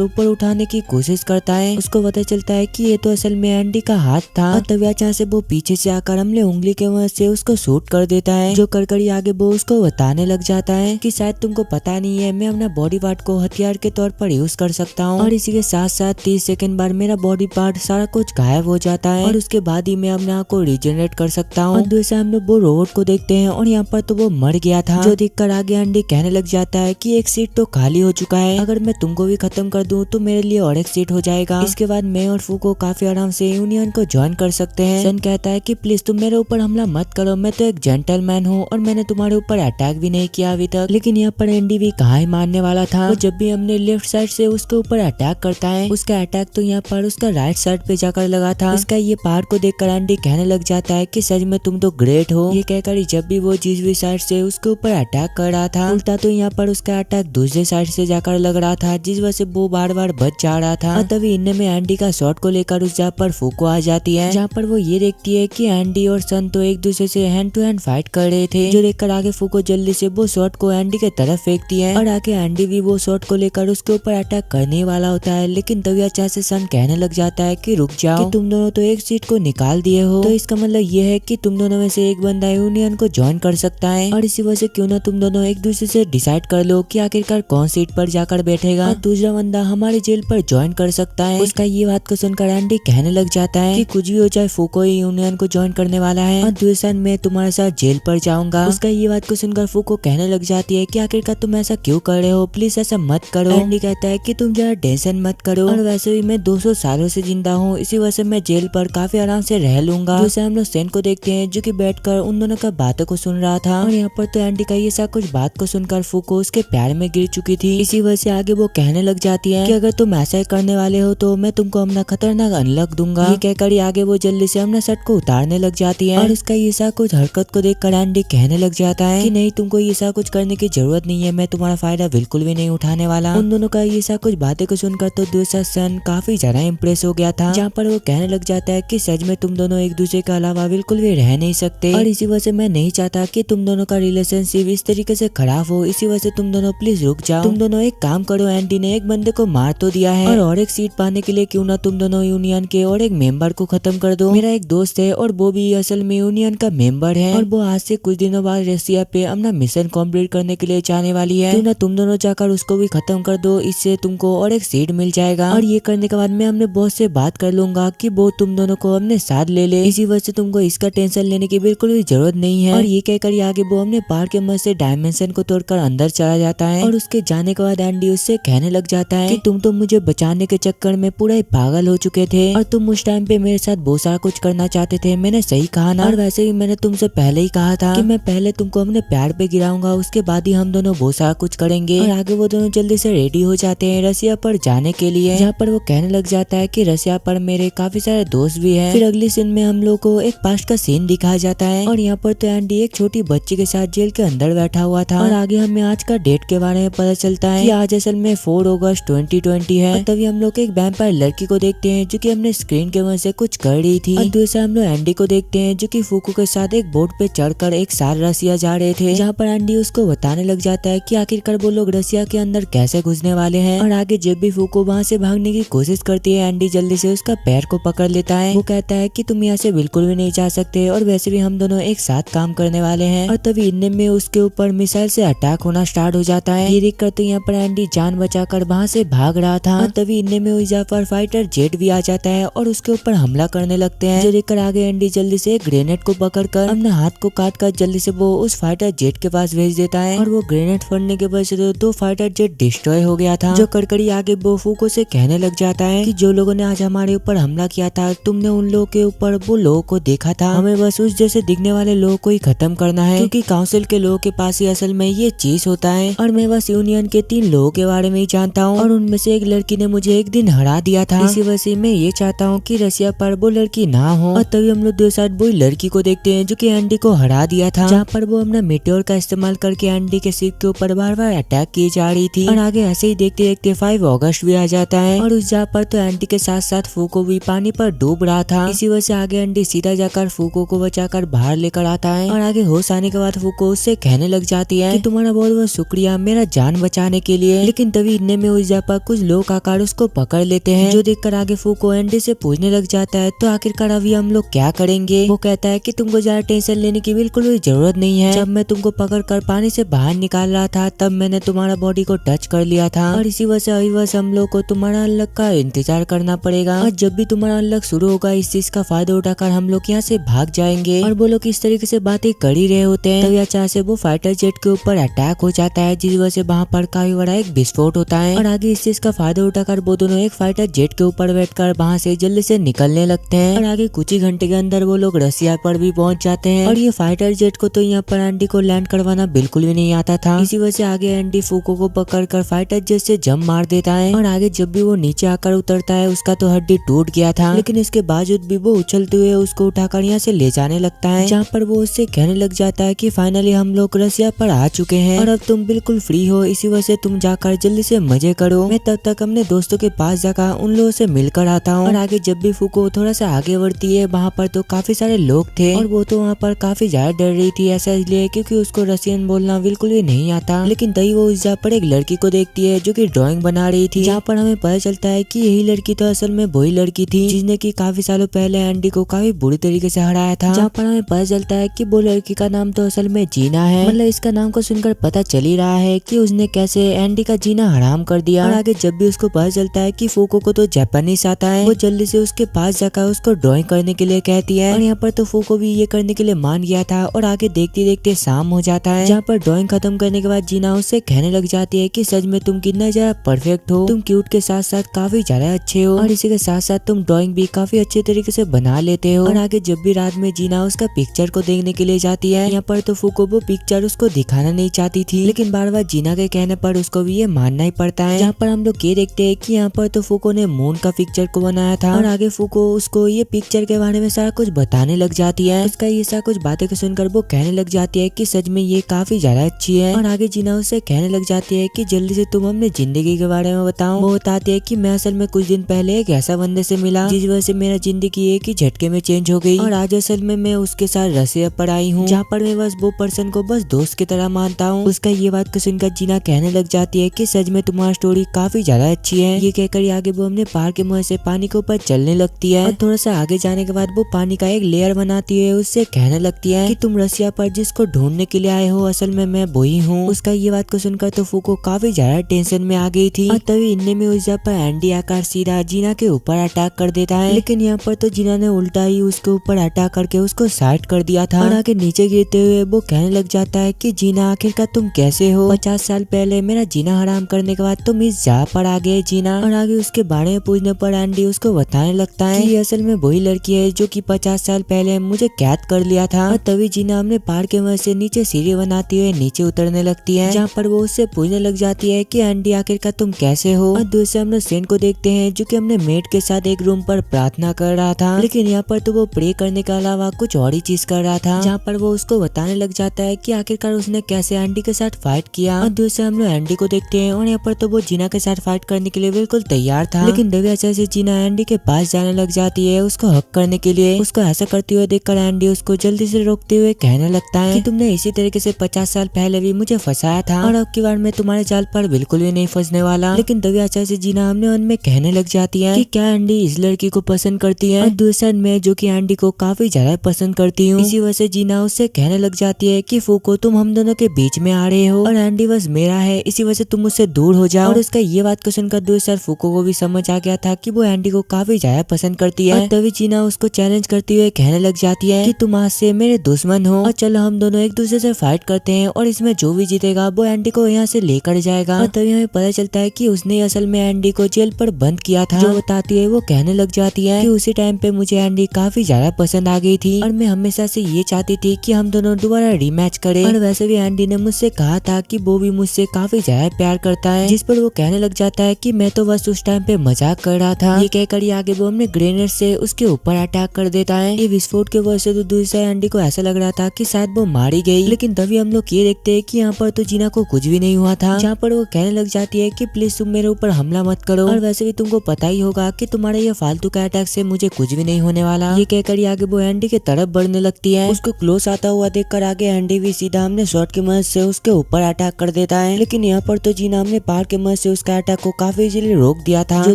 ऊपर उठाने की कोशिश करता है उसको पता चलता है कि ये तो असल में एंडी का हाथ था। और तभी अचानक से वो पीछे से आकर हमने उंगली के मदद से उसको शूट कर देता है, जो कर आगे वो उसको बताने लग जाता है कि शायद तुमको पता नहीं है मैं अपना बॉडी पार्ट को हथियार के तौर पर यूज कर सकता हूँ और इसी के साथ साथ 30 सेकंड बाद मेरा बॉडी पार्ट सारा कुछ गायब हो जाता है और उसके बाद ही मैं अपने आप को रिजनरेट कर सकता हूँ। और दूसरे हम लोग वो रोबोट को देखते हैं और यहाँ पर तो वो मर गया था, जो देखकर आगे एंडी कहने लग जाता है कि एक सीट तो खाली हो चुका है, अगर मैं तुमको भी खत्म कर दूं तो मेरे लिए और एक सीट हो जाएगा। इसके बाद मैं और फूको काफी आराम से यूनियन को ज्वाइन कर सकते हैं। सन कहता है कि प्लीज तुम मेरे ऊपर हमला मत करो, मैं तो एक जेंटलमैन हूँ और मैंने तुम्हारे ऊपर अटैक भी नहीं किया अभी तक। लेकिन यहाँ पर एंडी भी कहाँ ही मारने वाला था, और जब भी हमने लेफ्ट साइड से उसके ऊपर अटैक करता है उसका अटैक तो यहाँ पर उसका राइट साइड पे जाकर लगा था। इसका ये पार को देखकर एंडी कहने लग जाता है कि सच में तुम तो ग्रेट हो। ये कहकर जब भी वो जीजवी साइड से उसके ऊपर अटैक कर रहा था उल्टा तो यहाँ पर उसका अटैक दूसरे साइड से जाकर लग रहा था, जिस वजह से वो बार बार बच जा रहा था। और तभी इनमें में एंडी का शॉट को लेकर उस जगह पर फूको आ जाती है, जहाँ पर वो ये देखती है कि एंडी और सन तो एक दूसरे से हैंड टू हैंड फाइट कर रहे थे, जो देखकर आगे फूको जल्दी से वो शॉट को एंडी के तरफ फेंकती है और आगे एंडी भी वो शॉट को लेकर उसके ऊपर अटैक करने वाला होता है। लेकिन तभी अचानक से सन कहने लग जाता है कि रुक जाओ, कि तुम दोनों तो एक सीट को निकाल दिए हो, तो इसका मतलब ये है कि तुम दोनों में से एक बंदा यूनियन को ज्वाइन कर सकता है और इसी वजह से क्यों ना तुम दोनों एक दूसरे से डिसाइड कर लो कि आखिरकार कौन सीट पर जाकर बैठेगा और दूसरा बंदा हमारे जेल पर ज्वाइन कर सकता है। उसका ये बात को सुनकर एंडी कहने लग जाता है कि कुछ भी हो जाए फूको ही यूनियन को ज्वाइन करने वाला है और दूसरा मैं तुम्हारे साथ जेल पर जाऊंगा। उसका ये बात को सुनकर फूको कहने लग जाती है कि आखिरकार तुम ऐसा क्यों कर रहे हो, प्लीज ऐसा मत करो। एंडी कहता है कि तुम जरा टेंशन मत करो और वैसे भी मैं 200 सालों से जिंदा हूँ, इसी वजह से मैं जेल पर काफी आराम से रह लूंगा। दूसरा हम लोग सेन को देखते हैं जो कि बैठकर उन दोनों का बातों को सुन रहा था और यहाँ पर तो एंडी का ये सब कुछ बात को सुनकर फूको उसके प्यार में गिर चुकी थी। इसी वजह से आगे वो कहने लग जाती है कि अगर तुम ऐसा ही करने वाले हो तो मैं तुमको अपना खतरनाक अनलॉक दूंगा। ये कहकर आगे वो जल्दी से अपना शर्ट को उतारने लग जाती है और उसका ये सब कुछ हरकत को देखकर एंडी कहने लग जाता है कि नहीं तुमको ये सब कुछ करने की जरूरत नहीं है, मैं तुम्हारा फायदा बिल्कुल भी नहीं उठाने वाला। उन दोनों का ये सब कुछ बातें को सुनकर तो दूसरा सन काफी ज्यादा इम्प्रेस हो गया था, जहाँ पर वो कहने लग जाता है कि सच में तुम दोनों एक दूसरे के अलावा बिल्कुल भी रह नहीं सकते और इसी वजह से मैं नहीं चाहता कि तुम दोनों का रिलेशनशिप इस तरीके से खराब हो, इसी वजह से तुम दोनों प्लीज रुक जाओ। तुम दोनों एक काम करो, एंडी ने एक बंदे को मार तो दिया है और एक सीट पाने के लिए क्यों ना तुम दोनों यूनियन के और एक मेंबर को खत्म कर दो। मेरा एक दोस्त है और वो भी असल में यूनियन का मेंबर है और वो आज से कुछ दिनों बाद रशिया पे अपना मिशन कंप्लीट करने के लिए जाने वाली है, क्यों ना तुम दोनों जाकर उसको भी खत्म कर दो, इससे तुमको और एक सीट मिल जाएगा। और ये करने के बाद मैं अपने बॉस से बात कर लूंगा कि वो तुम दोनों को अपने साथ ले ले, इसी वजह से तुमको इसका टेंशन लेने की बिल्कुल भी जरूरत नहीं है। और ये कहकर आगे वो अपने पार के मदद से डायमेंशन को तोड़कर अंदर चला जाता है और उसके जाने के बाद एंडी उससे कहने लग जाता है कि तुम तो मुझे बचाने के चक्कर में पूरा ही पागल हो चुके थे और तुम उस टाइम पे मेरे साथ बहुत सारा कुछ करना चाहते थे, मैंने सही कहा ना। और वैसे भी मैंने तुमसे पहले ही कहा था कि मैं पहले तुमको अपने प्यार पे गिराऊंगा, उसके बाद ही हम दोनों बहुत सारा कुछ करेंगे। और आगे वो दोनों जल्दी से रेडी हो जाते हैं रसिया पर जाने के लिए, जहाँ पर वो कहने लग जाता है कि रसिया पर मेरे काफी सारे दोस्त भी हैं। फिर अगली सीन में हम लोग को एक पास्ट का सीन दिखाया जाता है और यहाँ पर तो एंडी एक छोटी बच्ची के साथ जेल के अंदर बैठा हुआ था। और आगे हमें आज का डेट के बारे में पता चलता है कि आज असल में 4 अगस्त 2020 है। और तभी हम लोग एक वैम्पायर लड़की को देखते हैं जो कि हमने स्क्रीन के वजह से कुछ कर रही थी। और दूसरा हम लोग एंडी को देखते हैं जो कि फूको के साथ एक बोट पे चढ़कर एक साल रसिया जा रहे थे, जहाँ पर एंडी उसको बताने लग जाता है कि आखिरकार वो लोग रसिया के अंदर कैसे घुसने वाले हैं। और आगे जब भी फूको वहाँ से भागने की कोशिश करती है, एंडी जल्दी से उसका पैर को पकड़ लेता है। वो कहता है कि तुम यहाँ से बिल्कुल भी नहीं जा सकते और वैसे भी हम दोनों एक साथ काम करने वाले हैं। और तभी इतने में उसके ऊपर मिसाइल से अटैक होना स्टार्ट हो जाता है। ये देखकर तो यहाँ पर एंडी जान बचाकर वहाँ से भाग रहा था। और तभी इतने में उस पर फाइटर जेट भी आ जाता है और उसके ऊपर हमला करने लगते हैं। जो देखकर आगे एंडी जल्दी से ग्रेनेड को पकड़कर अपने हाथ को काट कर जल्दी से वो उस फाइटर जेट के पास भेज देता है। और वो ग्रेनेड फटने के वजह से तो फाइटर जेट डिस्ट्रॉय हो गया था। जो कड़कड़ी आगे वो फूको से कहने लग जाता है कि जो लोगों ने आज हमारे ऊपर हमला किया था, तुमने उन लोगों के ऊपर वो लोगों को देखा था, हमें बस उस जैसे दिखने वाले लोगों को ही खत्म करना है, क्योंकि काउंसिल के लोगों के पास ही असल में ये चीज होता है। और मैं बस यूनियन के 3 लोगों के बारे में ही जानता हूँ और उनमें से एक लड़की ने मुझे एक दिन हरा दिया था। इसी वजह से मैं ये चाहता हूँ कि रसिया पर वो लड़की ना हो। और तभी हम लोग दो साइड वो लड़की को देखते हैं जो कि एंडी को हरा दिया था, जहाँ पर वो अपना मेटेओर का इस्तेमाल करके एंडी के सिर के ऊपर बार बार अटैक की जा रही थी। और आगे ऐसे ही देखते देखते 5 अगस्त भी आ जाता है और उस जगह पर तो एंडी के साथ साथ फूको भी पानी पर डूब रहा था। इसी वजह से आगे एंडी सीधा जाकर फूको को बचाकर बाहर लेकर आता है। और आगे होश आने के बाद फूको उससे कहने लग जाती है कि तुम्हारा बहुत बहुत शुक्रिया मेरा जान बचाने के लिए। लेकिन तभी इतने में उस जगह पर कुछ लोग आकर उसको पकड़ लेते हैं। जो देखकर आगे फूको एंडी से पूछने लग जाता है तो आखिरकार अभी हम लोग क्या करेंगे। वो कहता है कि तुमको ज्यादा टेंशन लेने की बिल्कुल भी जरूरत नहीं है। जब मैं तुमको पकड़ कर पानी से बाहर निकाल रहा था तब मैंने तुम्हारा बॉडी को टच कर लिया था और इसी वजह से अभी बस हम लोग को तुम्हारा अनलॉक का इंतजार करना पड़ेगा। और जब भी तुम्हारा अनलॉक शुरू होगा इस चीज का फायदा उठाकर हम लोग यहाँ से भाग जाएंगे। और वो लोग इस तरीके से बातें कर ही रहे होते हैं तभी अचानक से वो फाइटर जेट के ऊपर अटैक हो जाता है, जिस वजह से वहाँ पर काफी बड़ा एक विस्फोट होता है। और आगे इस चीज का फायदा उठाकर वो दोनों एक फाइटर जेट के ऊपर बैठकर वहाँ से जल्दी से निकलने लगते हैं। और आगे कुछ ही घंटे के अंदर वो लोग रसिया पर भी पहुंच जाते हैं। और ये फाइटर जेट को तो यहाँ पर एंडी को लैंड करवाना बिल्कुल भी नहीं आता था। इसी वजह से आगे एंडी फूको को पकड़कर फाइटर जेट से जंप मार देता है। और आगे जब भी वो नीचे आकर उतरता है उसका तो हड्डी टूट गया था, लेकिन इसके बावजूद भी वो उछलते हुए उसको उठाकर यहाँ से ले जाने लगता है, जहाँ पर वो उससे कहने लग जाता है कि फाइनली हम लोग रसिया पर आ चुके हैं और अब तुम बिल्कुल फ्री हो, इसी वजह से तुम जाकर जल्दी से मजे करो। मैं तब तक अपने दोस्तों के पास जाकर उन लोगों से मिलकर आता हूँ। और आगे जब भी फूको थोड़ा सा आगे बढ़ती है वहाँ पर तो काफी सारे लोग थे और वो तो वहाँ पर काफी ज्यादा डर रही थी, ऐसा इसलिए क्योंकि उसको रसियन बोलना बिल्कुल भी नहीं आता। लेकिन तभी वो इस जगह पर एक लड़की को देखती है जो कि ड्राइंग बना रही थी, जहाँ पर हमें पता चलता है कि यही लड़की तो असल में वही लड़की थी जिसने की काफी सालों पहले एंडी को काफी बुरी तरीके से हराया था। जहाँ पर हमें पता चलता है कि वो लड़की का नाम तो असल में जीना है। मतलब इसका नाम को सुनकर पता चल ही रहा है कि उसने कैसे एंडी का जीना हराम कर दिया। और आगे जब भी उसको पता चलता है कि फूको को तो जापानीज आता है, वो जल्दी से उसके पास जाकर उसको ड्राइंग करने के लिए कहती है। और यहाँ पर तो फूको भी ये करने के लिए मान गया था। और आगे देखते देखते शाम हो जाता है, जहाँ पर ड्राइंग खत्म करने के बाद जीना उससे कहने लग जाती है कि सच में तुम कितना ज्यादा परफेक्ट हो, तुम क्यूट के साथ साथ काफी ज्यादा अच्छे हो और इसी के साथ साथ तुम ड्राइंग भी काफी अच्छे तरीके से बना लेते हो। और आगे जब भी रात में जीना उसका पिक्चर को देखने के लिए जाती है, यहाँ पर तो फूको वो पिक्चर उसको दिखाना नहीं चाहती थी, लेकिन बार बार जीना के कहने पर उसको भी ये मानना ही पड़ता है। जहाँ पर हम लोग ये देखते हैं कि यहाँ पर तो फूको ने मून का पिक्चर को बनाया था और आगे फूको उसको ये पिक्चर के बारे में सारा कुछ बताने लग जाती है। उसका ये सारा कुछ बातें को सुनकर वो कहने लग जाती है कि सच में ये काफी ज्यादा अच्छी है। और आगे जीना उससे कहने लग जाती है कि जल्दी से तुम अपने जिंदगी के बारे में बताओ। वो बताती है कि मैं असल में कुछ दिन पहले एक ऐसा बंदे से मिला जिस वजह से मेरा जिंदगी एक ही झटके में चेंज हो गई और आज असल में मैं उसके साथ रसिया पर आई हूँ, जहाँ पर मैं बस वो पर्सन को बस दोस्त की तरह मानता हूँ। उसका ये बात को सुनकर जीना कहने लग जाती है कि सच में तुम्हारी स्टोरी काफी ज्यादा अच्छी है। ये कहकर आगे वो अपने पहाड़ के मुंह से पानी के ऊपर चलने लगती है और थोड़ा सा आगे जाने के बाद वो पानी का एक लेयर बनाती है। उससे कहने लगती है कि तुम रसिया पर जिसको ढूंढने के लिए आए हो असल में मैं वही हूँ। उसका ये बात को सुनकर तो फूको काफी ज्यादा टेंशन में आ गई थी और तभी इनने में उस जगह पर एंडी आकर सीधा जीना के ऊपर अटैक कर देता है, लेकिन यहाँ पर तो जीना ने उल्टा ही उसके ऊपर अटैक करके उसको साइड कर दिया था। और आगे नीचे गिरते हुए वो कहने लग जाता है कि जीना आखिरकार तुम कैसे हो, 50 साल पहले मेरा जीना हराम करने के बाद तुम इस जगह पर आ गए जीना। और आगे उसके बारे में पूछने पर एंडी उसको बताने लगता है कि असल में वही लड़की है जो कि 50 साल पहले मुझे कैद कर लिया था। और तभी जीना हमने पहाड़ के वजह से नीचे सीढ़ी बनाते हुए नीचे उतरने लगती है, जहाँ पर वो उससे पूछने लग जाती है कि एंडी आखिरकार तुम कैसे हो। और दूसरे हम लोग सेन को देखते हैं जो कि अपने मेट के साथ एक रूम पर प्रार्थना कर रहा था, लेकिन यहाँ पर तो वो प्रे करने के अलावा कुछ और ही चीज कर रहा था, जहाँ पर वो उसको बताने लग जाता है कि आखिरकार उसने कैसे एंडी के साथ फाइट किया। और दूसरे हम लोग एंडी को देखते हैं और यहाँ पर तो वो जीना के साथ फाइट करने के लिए बिल्कुल तैयार था, लेकिन दव्य अचानक से जीना एंडी के पास जाने लग जाती है उसको हक करने के लिए। उसको ऐसा करते हुए देखकर एंडी उसको जल्दी से रोकते हुए कहने लगता है कि तुमने इसी तरीके से 50 साल पहले भी मुझे फंसाया था और अब की बार मैं तुम्हारे जाल पर बिल्कुल भी नहीं फंसने वाला। लेकिन दव्य अचानक से जीना हमने उनमें कहने लग जाती है कि क्या एंडी इस लड़की को पसंद करती है, और दूसरा मैं जो कि एंडी को काफी ज्यादा पसंद करती हूँ। इसी वजह से जीना उससे कहने लग जाती है कि फूको तुम हम दोनों के बीच में आ रहे हो और एंडी बस मेरा है, इसी वजह से तुम मुझसे दूर हो जाओ। और उसका ये बात को सुनकर दूसरा फूको को भी समझ आ गया था कि वो एंडी को काफी ज्यादा पसंद करती है। और तभी जीना उसको चैलेंज करती हुए कहने लग जाती है कि तुम आज से मेरे दुश्मन हो और चलो हम दोनों एक दूसरे से फाइट करते हैं और इसमें जो भी जीतेगा वो एंडी को यहाँ से लेकर जाएगा। और तभी हमें पता चलता है कि उसने असल में एंडी को जेल पर बंद किया था। जो बताती है वो कहने लग जाती है कि उसी टाइम पे मुझे एंडी काफी ज्यादा पसंद आ गई थी और मैं हमेशा से ये चाहती थी कि हम दोनों दोबारा रीमैच करें। और वैसे भी एंडी ने मुझसे कहा था कि वो भी मुझसे काफी ज्यादा प्यार करता है, जिस पर वो कहने लग जाता है कि मैं तो बस उस टाइम पे मजाक कर रहा था। ये कहकर आगे वो अपने ग्रेनेड से उसके ऊपर अटैक कर देता है। ये विस्फोट के वजह से तो दूसरा एंडी को ऐसा लग रहा था कि शायद वो मारी गई, लेकिन तभी हम लोग ये देखते हैं कि यहाँ पर तो जीना को कुछ भी नहीं हुआ था, जहाँ पर वो कहने लग जाती है कि प्लीज तुम मेरे ऊपर हमला मत करो और वैसे भी तुमको पता ही होगा कि तुम्हारे ये फालतू का अटैक से मुझे कुछ भी नहीं होने वाला। ये कहकर आगे वो एंडी के तरफ बढ़ने लगती है। उसको क्लोज आता हुआ देखकर आगे एंडी भी सीधा हमने शॉट की मदद से उसके ऊपर अटैक कर देता है, लेकिन यहाँ पर तो जीना हमने पार की मदद से उसका अटैक को काफी इजीली रोक दिया था। जो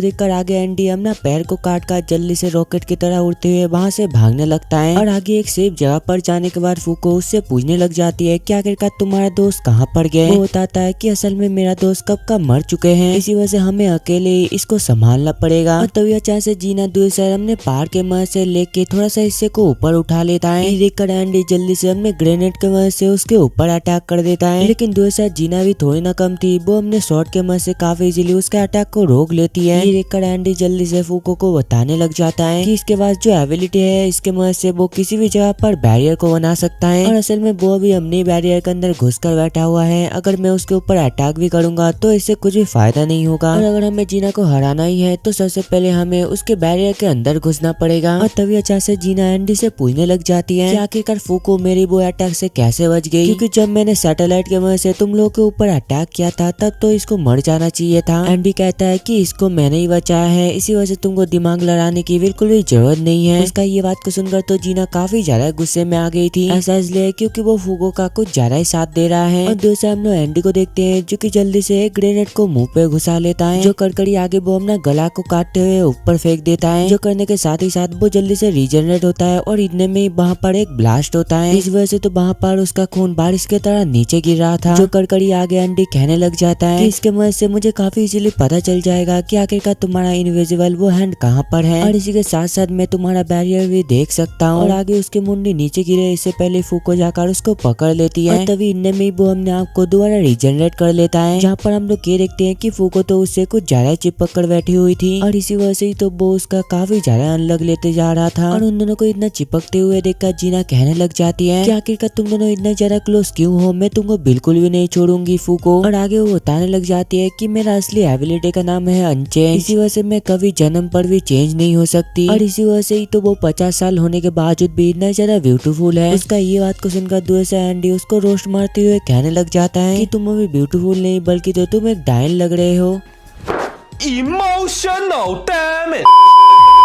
देखकर आगे एंडी अपना पैर को काट कर जल्दी से रॉकेट की तरह उड़ते हुए वहाँ से भागने लगता है। और आगे एक सेफ जगह पर जाने के बाद फूको उससे पूछने लग जाती है कि आखिरकार तुम्हारा दोस्त कहाँ पर गए। वो बताता है कि असल में मेरा दोस्त कब का मर चुके हैं, इसी वजह से हमें अकेले इसको संभालना पड़ेगा। और तभी अचानक से जीना दूसरे हमने पार के मदद से लेके थोड़ा सा हिस्से को ऊपर उठा लेता है। देखकर एंडी जल्दी से हमने ग्रेनेड के मदद से उसके ऊपर अटैक कर देता है, लेकिन दूसरा जीना भी थोड़ी ना कम थी, वो हमने शॉट के मदद से काफी इजीली उसके अटैक को रोक लेती है। ये देखकर एंडी जल्दी से फूको को बताने लग जाता है कि इसके पास जो एबिलिटी है इसके मदद से वो किसी भी जगह पर बैरियर को बना सकता है, और असल में वो भी अपने बैरियर के अंदर घुसकर बैठा हुआ है। अगर मैं उसके ऊपर अटैक भी करूंगा तो इससे कुछ भी फायदा नहीं होगा, और अगर हमें जीना को हराना ही है तो सबसे पहले हमें उसके बैरियर के अंदर घुसना पड़ेगा। और तभी अचानक से जीना एंडी से पूछने लग जाती है कि आखिरकार फूको मेरी वो अटैक से कैसे बच गई, क्योंकि जब मैंने सैटेलाइट के मदद से तुम लोगों के ऊपर अटैक किया था तब तो इसको मर जाना चाहिए था। एंडी कहता है कि इसको मैंने ही बचाया है, इसी वजह से तुमको दिमाग लड़ाने की बिल्कुल भी जरूरत नहीं है। उसका ये बात को सुनकर तो जीना काफी ज्यादा गुस्से में आ गई थी, ऐसा इसलिए क्योंकि वो फूको का कुछ ज्यादा ही साथ दे रहा है। और दूसरा हम लोग एंडी को देखते हैं जो कि जल्दी से एक ग्रेनेड को मुंह पे घुसा लेता है, जो कड़कड़ी आगे वो अपना गला को काटते हुए ऊपर फेंक देता है, जो करने के साथ ही साथ वो जल्दी से रीजनरेट होता है और इतने में ही वहाँ पर एक ब्लास्ट होता है। इस वजह से तो वहाँ पर उसका खून बारिश की तरह नीचे गिर रहा था, जो कड़कड़ी आगे एंडी कहने लग जाता है कि इसके मदद से मुझे काफी इजीली पता चल जाएगा कि आखिरकार तुम्हारा इनविजिबल वो हैंड कहाँ पर है, और इसी के साथ साथ मैं तुम्हारा बैरियर भी देख सकता हूँ। और आगे उसकी मुंडी नीचे गिरे इससे पहले फूको जाकर उसको पकड़ लेती है, और तभी इनमें में वो अपने आप को दोबारा रीजनरेट कर लेता है, जहाँ पर हम लोग ये देखते हैं कि फूको तो उससे कुछ ज्यादा चिपक कर बैठी हुई थी, और इसी वजह से ही तो वो उसका काफी ज्यादा अनलग लेते जा रहा था। और उन दोनों को इतना चिपकते हुए देखकर जीना कहने लग जाती है कि आखिरकार तुम दोनों इतना ज्यादा क्लोज क्यों हो, मैं तुमको बिल्कुल भी नहीं छोड़ूंगी फूको। और आगे वो बताने लग जाती है कि मेरा असली एबिलिटी का नाम है अनचेंज, इसी वजह से मैं कभी जन्म पर भी चेंज नहीं हो सकती, और इसी वजह से ही तो वो 50 साल होने के बावजूद भी इतना ज्यादा ब्यूटीफुल है। उसका ये बात को सुनकर दूसरा एंडी उसको रोस्ट मारते हुए कहने लग जाता है कि तुम अभी ब्यूटीफुल नहीं बल्कि तो तुम एक डायन लग रहे हो। Emotional damn it!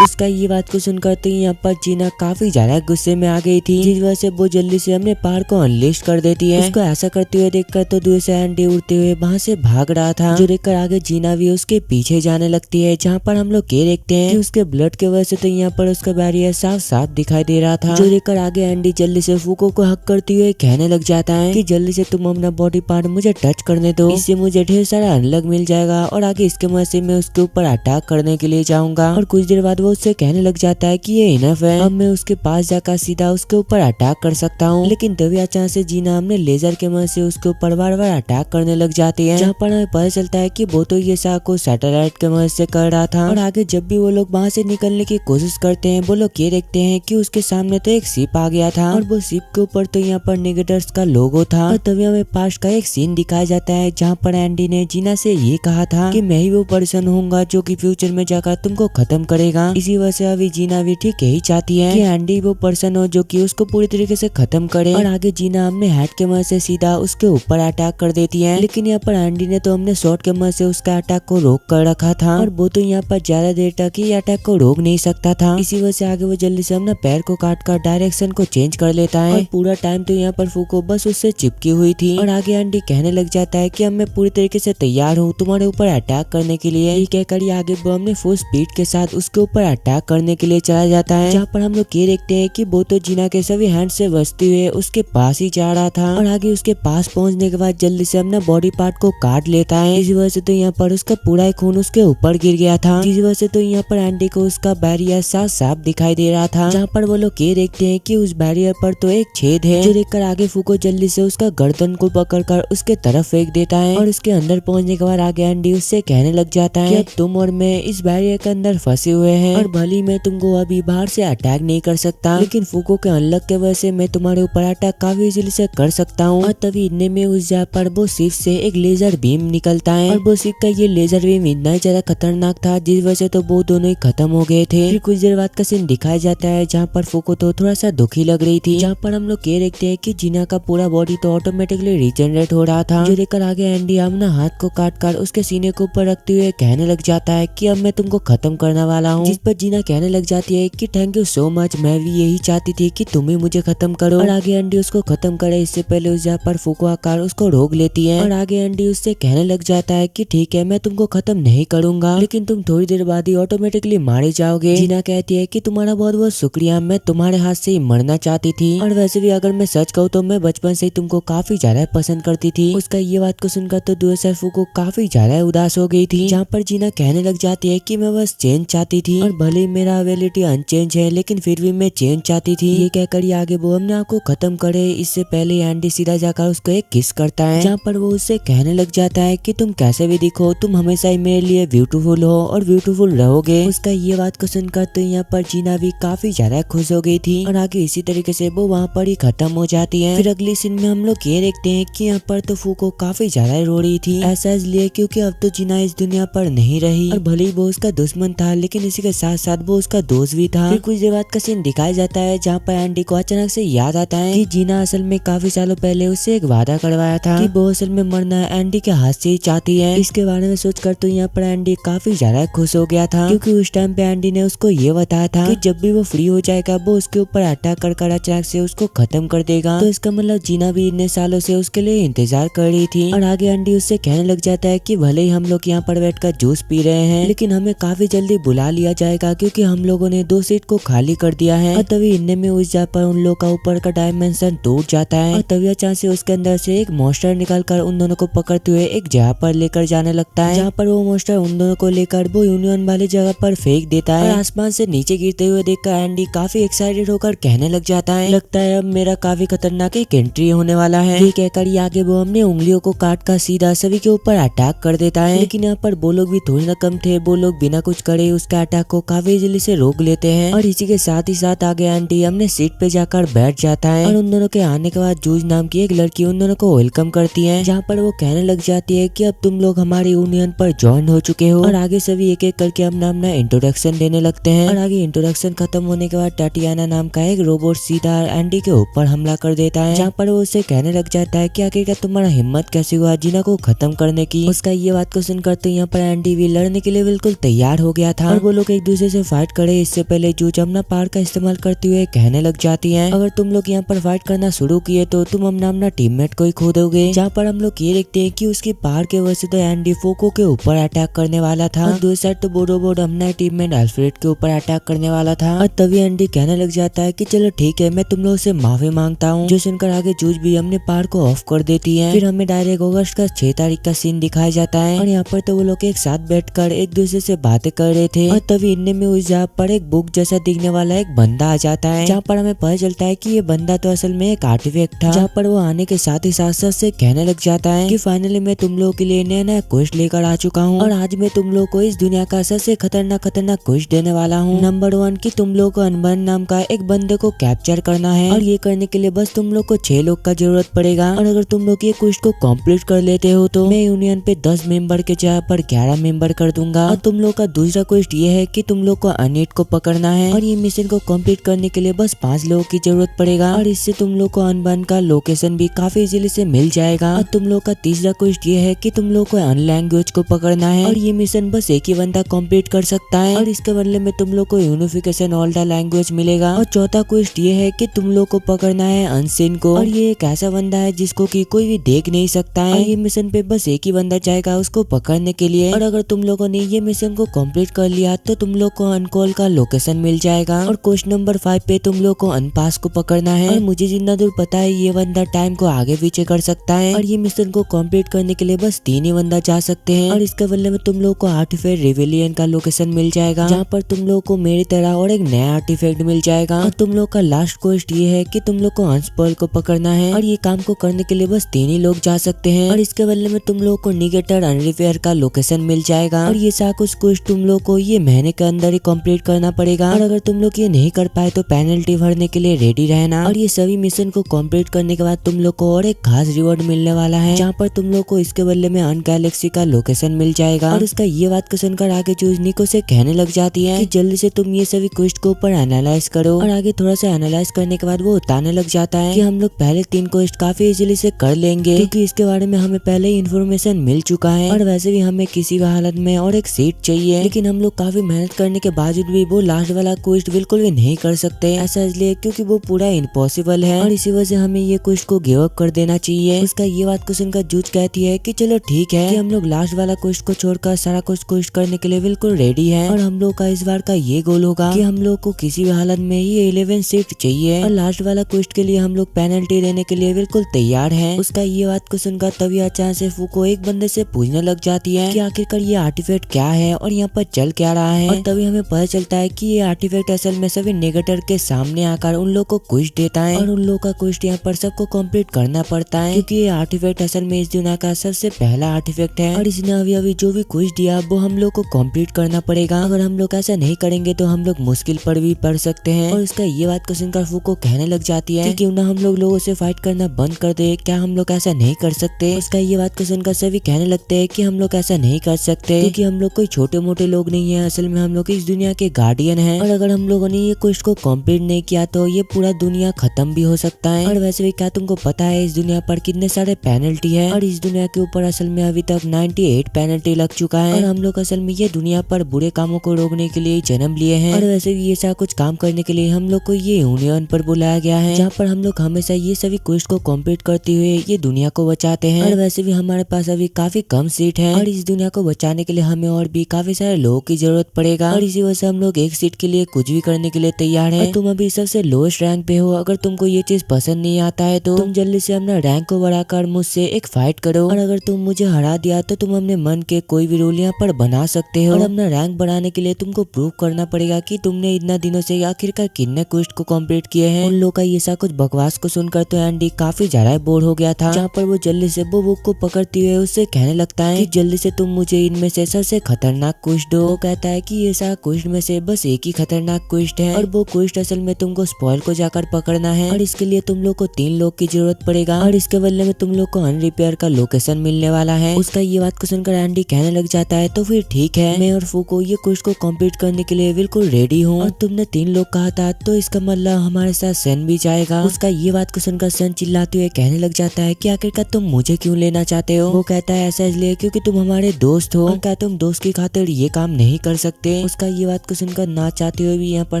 उसका ये बात को सुनकर तो यहाँ पर जीना काफी ज्यादा गुस्से में आ गई थी, जिस वजह से वो जल्दी से अपने पार को अनलिस्ट कर देती है। उसको ऐसा करते हुए देखकर तो दूसरा एंडी उड़ते हुए वहाँ से भाग रहा था, जो देखकर आगे जीना भी उसके पीछे जाने लगती है, जहाँ पर हम लोग ये देखते हैं कि उसके ब्लड के वजह से तो यहाँ पर उसका बैरियर साफ साफ दिखाई दे रहा था, जो देखकर आगे एंडी जल्दी से फूको को हक करते हुए कहने लग जाता है कि जल्दी से तुम अपना बॉडी पार्ट मुझे टच करने दो, इससे मुझे ढेर सारा अनलग मिल जाएगा, और आगे इसके मदद से मैं उसके ऊपर अटैक करने के लिए जाऊंगा। और कुछ देर बाद वो उससे कहने लग जाता है कि ये इनफ है, अब मैं उसके पास जाकर सीधा उसके ऊपर अटैक कर सकता हूँ। लेकिन तभी अचानक से जीना हमने लेजर के मदद से उसके ऊपर बार बार अटैक करने लग जाती है, जहाँ पर हमें पता चलता है कि वो तो ये को सैटेलाइट के मदद से कर रहा था। और आगे जब भी वो लोग वहाँ से निकलने की कोशिश करते हैं, वो लोग ये देखते हैं कि उसके सामने तो एक शिप आ गया था और वो शिप के ऊपर तो यहाँ पर नेगेटर्स का लोगो था। और तभी हमें पास्ट का एक सीन दिखाया जाता है जहाँ पर एंडी ने जीना से ये कहा था कि मैं ही वो पर्सन होऊंगा जो कि फ्यूचर में जाकर तुमको खत्म करेगा। इसी वजह से अभी जीना भी ठीक यही चाहती है कि एंडी वो पर्सन हो जो कि उसको पूरी तरीके से खत्म करे। और आगे जीना हमने हैट के मदद से सीधा उसके ऊपर अटैक कर देती है, लेकिन यहाँ पर एंडी ने तो हमने शॉट के मदद से उसका अटैक को रोक कर रखा था और वो तो यहाँ पर ज्यादा देर तक ही अटैक को रोक नहीं सकता था। इसी वजह से आगे वो जल्दी से अपना पैर को काट कर डायरेक्शन को चेंज कर लेता है और पूरा टाइम तो यहाँ पर फूको बस उससे चिपकी हुई थी। और आगे एंडी कहने लग जाता है कि अब मैं पूरी तरीके से तैयार हूँ तुम्हारे ऊपर अटैक करने के लिए। ये कहकर आगे वो हमने फुल स्पीड के साथ उसके ऊपर अटैक करने के लिए चला जाता है, जहाँ पर हम लोग ये देखते हैं कि वो तो जीना के सभी हैंड से बचते हुए उसके पास ही जा रहा था। और आगे उसके पास पहुंचने के बाद जल्दी से अपना बॉडी पार्ट को काट लेता है। इसी वजह से तो यहाँ पर उसका पूरा खून उसके ऊपर गिर गया था, जिस वजह से तो यहाँ पर एंडी को उसका बैरियर साफ साफ दिखाई दे रहा था, जहाँ पर वो लोग ये देखते हैं कि उस बैरियर पर तो एक छेद है, जो देखकर आगे फूको जल्दी से उसका गर्दन को पकड़कर उसके तरफ फेंक देता है। और उसके अंदर पहुंचने के बाद आगे एंडी उससे कहने लग जाता है कि तुम और मैं इस बैरियर के अंदर फंसे हुए हैं और भली मैं तुमको अभी बाहर से अटैक नहीं कर सकता, लेकिन फूको के अनलक के वजह से मैं तुम्हारे ऊपर अटैक काफी इजीली से कर सकता हूँ। और तभी इतने में उस जगह पर वो शिप से एक लेजर बीम निकलता है और वो शिप का ये लेजर बीम इतना ही ज्यादा खतरनाक था जिस वजह से तो वो दोनों ही खत्म हो गए थे। फिर कुछ देर बाद का सीन दिखाया जाता है जहाँ पर फूको तो थोड़ा सा दुखी लग रही थी, जहाँ पर हम लोग ये देखते हैं कि जीना का पूरा बॉडी तो ऑटोमेटिकली रिजनरेट हो रहा था, जो देखकर आगे एंडी अपना हाथ को काट कर उसके सीने के ऊपर रखते हुए कहने लग जाता है कि अब मैं तुमको खत्म करने वाला हूँ। जिस पर जीना कहने लग जाती है कि थैंक यू सो मच, मैं भी यही चाहती थी कि तुम ही मुझे खत्म करो। और आगे एंडी उसको खत्म करे इससे पहले उस जगह पर फूको आकर उसको रोक लेती है और आगे एंडी उससे कहने लग जाता है कि ठीक है मैं तुमको खत्म नहीं करूंगा, लेकिन तुम थोड़ी देर बाद ही ऑटोमेटिकली मारे जाओगे। जीना कहती है कि तुम्हारा बहुत बहुत शुक्रिया, मैं तुम्हारे हाथ से ही मरना चाहती थी और वैसे भी अगर मैं सच कहूँ तो मैं बचपन से ही तुमको काफी ज्यादा पसंद करती थी। उसका ये बात को सुनकर तो दूसरा फूको काफी ज्यादा उदास हो गई थी, जहाँ पर जीना कहने लग जाती है कि मैं बस चेंज चाहती थी और भले ही मेरा एबिलिटी अनचेंज है लेकिन फिर भी मैं चेंज चाहती थी। ये कहकर ही आगे वो अपने आप को खत्म करे इससे पहले एंडी सीधा जाकर उसको एक किस करता है, जहाँ पर वो उससे कहने लग जाता है कि तुम कैसे भी दिखो तुम हमेशा ही मेरे लिए ब्यूटीफुल हो और ब्यूटीफुल रहोगे। उसका ये बात को सुनकर तो यहाँ पर जीना भी काफी ज्यादा खुश हो गई थी और आगे इसी तरीके से वो वहाँ पर ही खत्म हो जाती है। फिर अगली सीन में हम लोग ये देखते हैं कि यहाँ पर तो फूको काफी ज्यादा रो रही थी, ऐसा इसलिए क्योंकि अब तो जीना इस दुनिया पर नहीं रही और भले ही वो उसका दुश्मन था लेकिन इसी के साथ साथ वो उसका दोस्त भी था। फिर कुछ देर बाद का सीन दिखाया जाता है जहाँ पर एंडी को अचानक से याद आता है कि जीना असल में काफी सालों पहले उससे एक वादा करवाया था कि वो असल में मरना एंडी के हाथ से ही चाहती है। इसके बारे में सोचकर तो यहाँ पर एंडी काफी ज्यादा खुश हो गया था, क्योंकि उस टाइम पे एंडी ने उसको ये बताया था कि जब भी वो फ्री हो जाएगा वो उसके ऊपर अटैक कर अचानक से उसको खत्म कर देगा। तो इसका मतलब जीना भी इतने सालों से उसके लिए इंतजार कर रही थी। और आगे एंडी उससे कहने लग जाता है कि भले ही हम लोग यहाँ पर बैठकर जूस पी रहे हैं लेकिन हमें काफी जल्दी बुला लिया जाएगा क्योंकि हम लोगों ने 2 सीट को खाली कर दिया है। और तभी इनने में उस जगह पर उन लोग का ऊपर का डायमेंशन टूट जाता है और तभी अचानक से उसके अंदर से एक मॉन्स्टर निकलकर उन दोनों को पकड़ते हुए एक जगह पर लेकर जाने लगता है, जहाँ पर वो मॉन्स्टर उन दोनों को लेकर वो यूनियन वाली जगह पर फेंक देता है। और आसमान से नीचे गिरते हुए देखकर एंडी काफी एक्साइटेड होकर कहने लग जाता है लगता है अब मेरा काफी खतरनाक एक एंट्री होने वाला है। ये कहकर ही आगे वो अपने उंगलियों को काट कर सीधा सभी के ऊपर अटैक कर देता है, लेकिन यहाँ पर वो लोग भी थोड़ी ना कम थे, वो लोग बिना कुछ करे उसका अटैक को काफी इजीली से रोक लेते हैं। और इसी के साथ ही साथ आगे एंडी अपने सीट पे जाकर बैठ जाता है और उन दोनों के आने के बाद जूज नाम की एक लड़की उन दोनों को वेलकम करती है, जहाँ पर वो कहने लग जाती है कि अब तुम लोग हमारी यूनियन पर ज्वाइन हो चुके हो। और आगे सभी एक एक करके अपना अपना इंट्रोडक्शन देने लगते हैं। और आगे इंट्रोडक्शन खत्म होने के बाद टाटियाना नाम का एक रोबोट सीधा एंडी के ऊपर हमला कर देता है, जहाँ पर वो उससे कहने लग जाता है कि आखिरकार तुम्हारा हिम्मत कैसे हुआ जीना को खत्म करने की। उसका ये बात को सुनकर तो यहाँ पर एंडी भी लड़ने के लिए बिल्कुल तैयार हो गया था और वो लोग एक दूसरे से फाइट करे इससे पहले जूज अपना पावर का इस्तेमाल करते हुए कहने लग जाती है अगर तुम लोग यहाँ पर फाइट करना शुरू किए तो तुम अपना टीममेट को ही खो दोगे। जहाँ पर हम लोग ये देखते हैं कि उसकी पावर के वजह से तो एंडी फोको के ऊपर अटैक करने वाला था और दूसरी साइड तो बोडोबोड अपना टीममेट अल्फ्रेड के ऊपर अटैक करने वाला था। और तभी एंडी कहने लग जाता है कि चलो ठीक है मैं तुम लोग से माफी मांगता हूँ, जो सुनकर आगे जूज भी अपने पावर को ऑफ कर देती है। फिर हमें डायरेक्ट अगस्त का 6 तारीख का सीन दिखाया जाता है और यहाँ पर तो वो लोग एक साथ बैठकर एक दूसरे से बातें कर रहे थे और तभी इतने में उस जगह पर एक बुक जैसा दिखने वाला एक बंदा आ जाता है, जहाँ पर हमें पता चलता है कि ये बंदा तो असल में एक आर्टिफैक्ट था। जहाँ पर वो आने के साथ ही साथ साथ से कहने लग जाता है कि फाइनली मैं तुम लोगों के लिए नया नया क्वेस्ट लेकर आ चुका हूँ और आज मैं तुम लोगों को इस दुनिया का सबसे खतरनाक क्वेस्ट देने वाला हूँ। नंबर 1 कि तुम लोगों को अनबन नाम का एक बंदे को कैप्चर करना है और ये करने के लिए बस तुम लोग को 6 लोग का जरूरत पड़ेगा और अगर तुम लोग ये क्वेस्ट को कंप्लीट कर लेते हो तो मैं यूनियन पे 10 मेंबर के जगह पर 11 मेंबर कर दूंगा। और तुम लोग का दूसरा क्वेस्ट ये है कि तुम लोग को अनिट को पकड़ना है और ये मिशन को कंप्लीट करने के लिए बस 5 लोगों की जरूरत पड़ेगा और इससे तुम लोग को अनबन का लोकेशन भी काफी इजीली से मिल जाएगा। और तुम लोग का तीसरा क्वेस्ट ये है कि तुम लोग को अन लैंग्वेज को पकड़ना है और ये मिशन बस एक ही बंदा कंप्लीट कर सकता है और इसके बदले में तुम लोग को यूनिफिकेशन ऑल द लैंग्वेज मिलेगा। और चौथा क्वेस्ट ये है कि तुम लोग को पकड़ना है अनसीन को और ये एक ऐसा बंदा है जिसको कि कोई भी देख नहीं सकता है। ये मिशन पे बस एक ही बंदा जाएगा उसको पकड़ने के लिए और अगर तुम लोगों ने ये मिशन को कंप्लीट कर लिया तो तुम लोग को अनकॉल का लोकेशन मिल जाएगा। और क्वेश्चन नंबर 5 पे तुम लोग को अनपास को पकड़ना है और मुझे जितना दूर पता है ये बंदा टाइम को आगे पीछे कर सकता है और ये मिशन को कंप्लीट करने के लिए बस 3 ही बंदा जा सकते हैं और इसके बदले में तुम लोग को आर्टिफैक्ट रिवेलियन का लोकेशन मिल जाएगा, जहाँ पर तुम लोग को मेरी तरह और एक नया आर्टिफैक्ट मिल जाएगा। और तुम लोग का लास्ट क्वेस्ट ये है कि तुम लोग को अनस्पॉइल को पकड़ना है और ये काम को करने के लिए बस 3 ही लोग जा सकते हैं और इसके बदले में तुम लोग को निगेटर अनरिपेयर का लोकेशन मिल जाएगा। और ये सारा कुछ क्वेस्ट तुम लोग को ये महीने के अंदर ही कंप्लीट करना पड़ेगा और अगर तुम लोग ये नहीं कर पाए तो पेनल्टी भरने के लिए रेडी रहना। और ये सभी मिशन को कंप्लीट करने के बाद तुम लोग को और एक खास रिवॉर्ड मिलने वाला है, जहाँ पर तुम लोग को इसके बदले में अन गैलेक्सी का लोकेशन मिल जाएगा। और उसका ये बात को सुनकर आगे चूज निको से कहने लग जाती है कि जल्दी से तुम ये सभी क्वेस्ट को ऊपर एनालाइज करो और आगे थोड़ा सा एनालाइज करने के बाद वो बताने लग जाता है कि हम लोग पहले 3 क्वेस्ट काफी इजीली से कर लेंगे क्योंकि इसके बारे में हमें पहले ही इन्फॉर्मेशन मिल चुका है और वैसे भी हमें किसी भी हालत में और एक सीट चाहिए, लेकिन हम लोग काफी मेहनत करने के बावजूद भी वो लास्ट वाला क्वेस्ट बिल्कुल भी नहीं कर सकते। ऐसा इसलिए क्योंकि वो पूरा इम्पॉसिबल है और इसी वजह से हमें ये क्वेस्ट को गिव अप कर देना चाहिए। उसका ये बात को सुनकर जूझ कहती है कि चलो ठीक है कि हम लोग लास्ट वाला क्वेस्ट को छोड़कर सारा कुछ क्वेस्ट करने के लिए बिल्कुल रेडी है और हम लोग का इस बार का ये गोल होगा कि हम लोग को किसी भी हालत में ये 11 सीट चाहिए और लास्ट वाला क्वेस्ट के लिए हम लोग पेनल्टी देने के लिए बिल्कुल तैयार है। उसका ये बात को सुनकर तभी अचानक से फूको एक बंदे से पूछने लग जाती है कि आखिरकार ये आर्टिफैक्ट क्या है और यहाँ पर चल क्या रहा है। और तभी हमें पता चलता है कि ये आर्टिफैक्ट असल में सभी नेगेटर के सामने आकर उन लोग को क्वेस्ट देता है और उन लोग का क्वेस्ट यहाँ पर सबको कंप्लीट करना पड़ता है क्योंकि ये आर्टिफैक्ट असल में इस दुनिया का सबसे पहला आर्टिफैक्ट है और इसने अभी जो भी क्वेस्ट दिया वो हम लोग को कंप्लीट करना पड़ेगा। अगर हम लोग ऐसा नहीं करेंगे तो हम लोग मुश्किल पर भी पड़ सकते हैं। और इसका ये बात को सुनकर फूको कहने लग जाती है कि क्यों ना हम लोग लोगों से फाइट करना बंद कर दे, क्या हम लोग ऐसा नहीं कर सकते। उसका ये बात को सुनकर सभी कहने लगते हैं कि हम लोग ऐसा नहीं कर सकते क्योंकि हम लोग कोई छोटे मोटे लोग नहीं है, असल में हम लोग इस दुनिया के गार्डियन हैं और अगर हम लोगों ने ये क्वेस्ट को कंप्लीट नहीं किया तो ये पूरा दुनिया खत्म भी हो सकता है। और वैसे भी क्या तुमको पता है इस दुनिया पर कितने सारे पेनल्टी है और इस दुनिया के ऊपर असल में अभी तक 98 पेनल्टी लग चुका है और हम लोग असल में ये दुनिया पर बुरे कामों को रोकने के लिए जन्म लिए हैं। और वैसे भी ये सारा कुछ काम करने के लिए हम लोग को ये यूनियन पर बुलाया गया है, जहाँ पर हम लोग हमेशा ये सभी क्वेस्ट को कंप्लीट करते हुए ये दुनिया को बचाते हैं। और वैसे भी हमारे पास अभी काफी कम सीट है और इस दुनिया को बचाने के लिए हमें और भी काफी सारे लोगों की जरूरत पड़ेगा और इसी वजह से हम लोग एक सीट के लिए कुछ भी करने के लिए तैयार है। तुम अभी सबसे लोएस्ट रैंक पे हो, अगर तुमको ये चीज पसंद नहीं आता है तो तुम जल्दी से अपना रैंक को बढ़ाकर मुझसे एक फाइट करो और अगर तुम मुझे हरा दिया तो तुम अपने मन के कोई भी रूल यहाँ पर बना सकते हो। और अपना रैंक बढ़ाने के लिए तुमको प्रूव करना पड़ेगा कि तुमने इतना दिनों से आखिरकार कितने क्वेस्ट को कंप्लीट किए हैं। उन लोग का ये सा कुछ बकवास को सुनकर तो एंडी काफी ज्यादा बोर हो गया था, जहाँ पर वो जल्दी से वो बुक को पकड़ते हुए उससे कहने लगता है कि जल्दी से तुम मुझे इनमें से सबसे खतरनाक क्वेस्ट दो। वो कहता है कि ये सारा क्वेस्ट में से बस एक ही खतरनाक क्वेस्ट है और वो क्वेस्ट असल में तुमको स्पॉइल को जाकर पकड़ना है और इसके लिए तुम लोग को 3 लोग की जरूरत पड़ेगा और इसके बदले में तुम लोग को अनरिपेयर का लोकेशन मिलने वाला है। उसका ये बात को सुनकर एंडी कहने लग जाता है तो फिर ठीक है, मैं और फूको ये क्वेस्ट को कंप्लीट करने के लिए बिल्कुल रेडी हूँ और तुमने 3 लोग कहा था तो इसका मतलब हमारे साथ सन भी जाएगा। उसका ये बात को सुनकर सन चिल्लाते हुए कहने लग जाता है कि आखिरकार तुम मुझे क्यों लेना चाहते हो। वो कहता है ऐसा इसलिए क्योंकि तुम हमारे दोस्त हो और क्या तुम दोस्त की खातिर ये काम नहीं कर सकते। उसका ये बात को सुनकर ना चाहते हुए भी यहाँ पर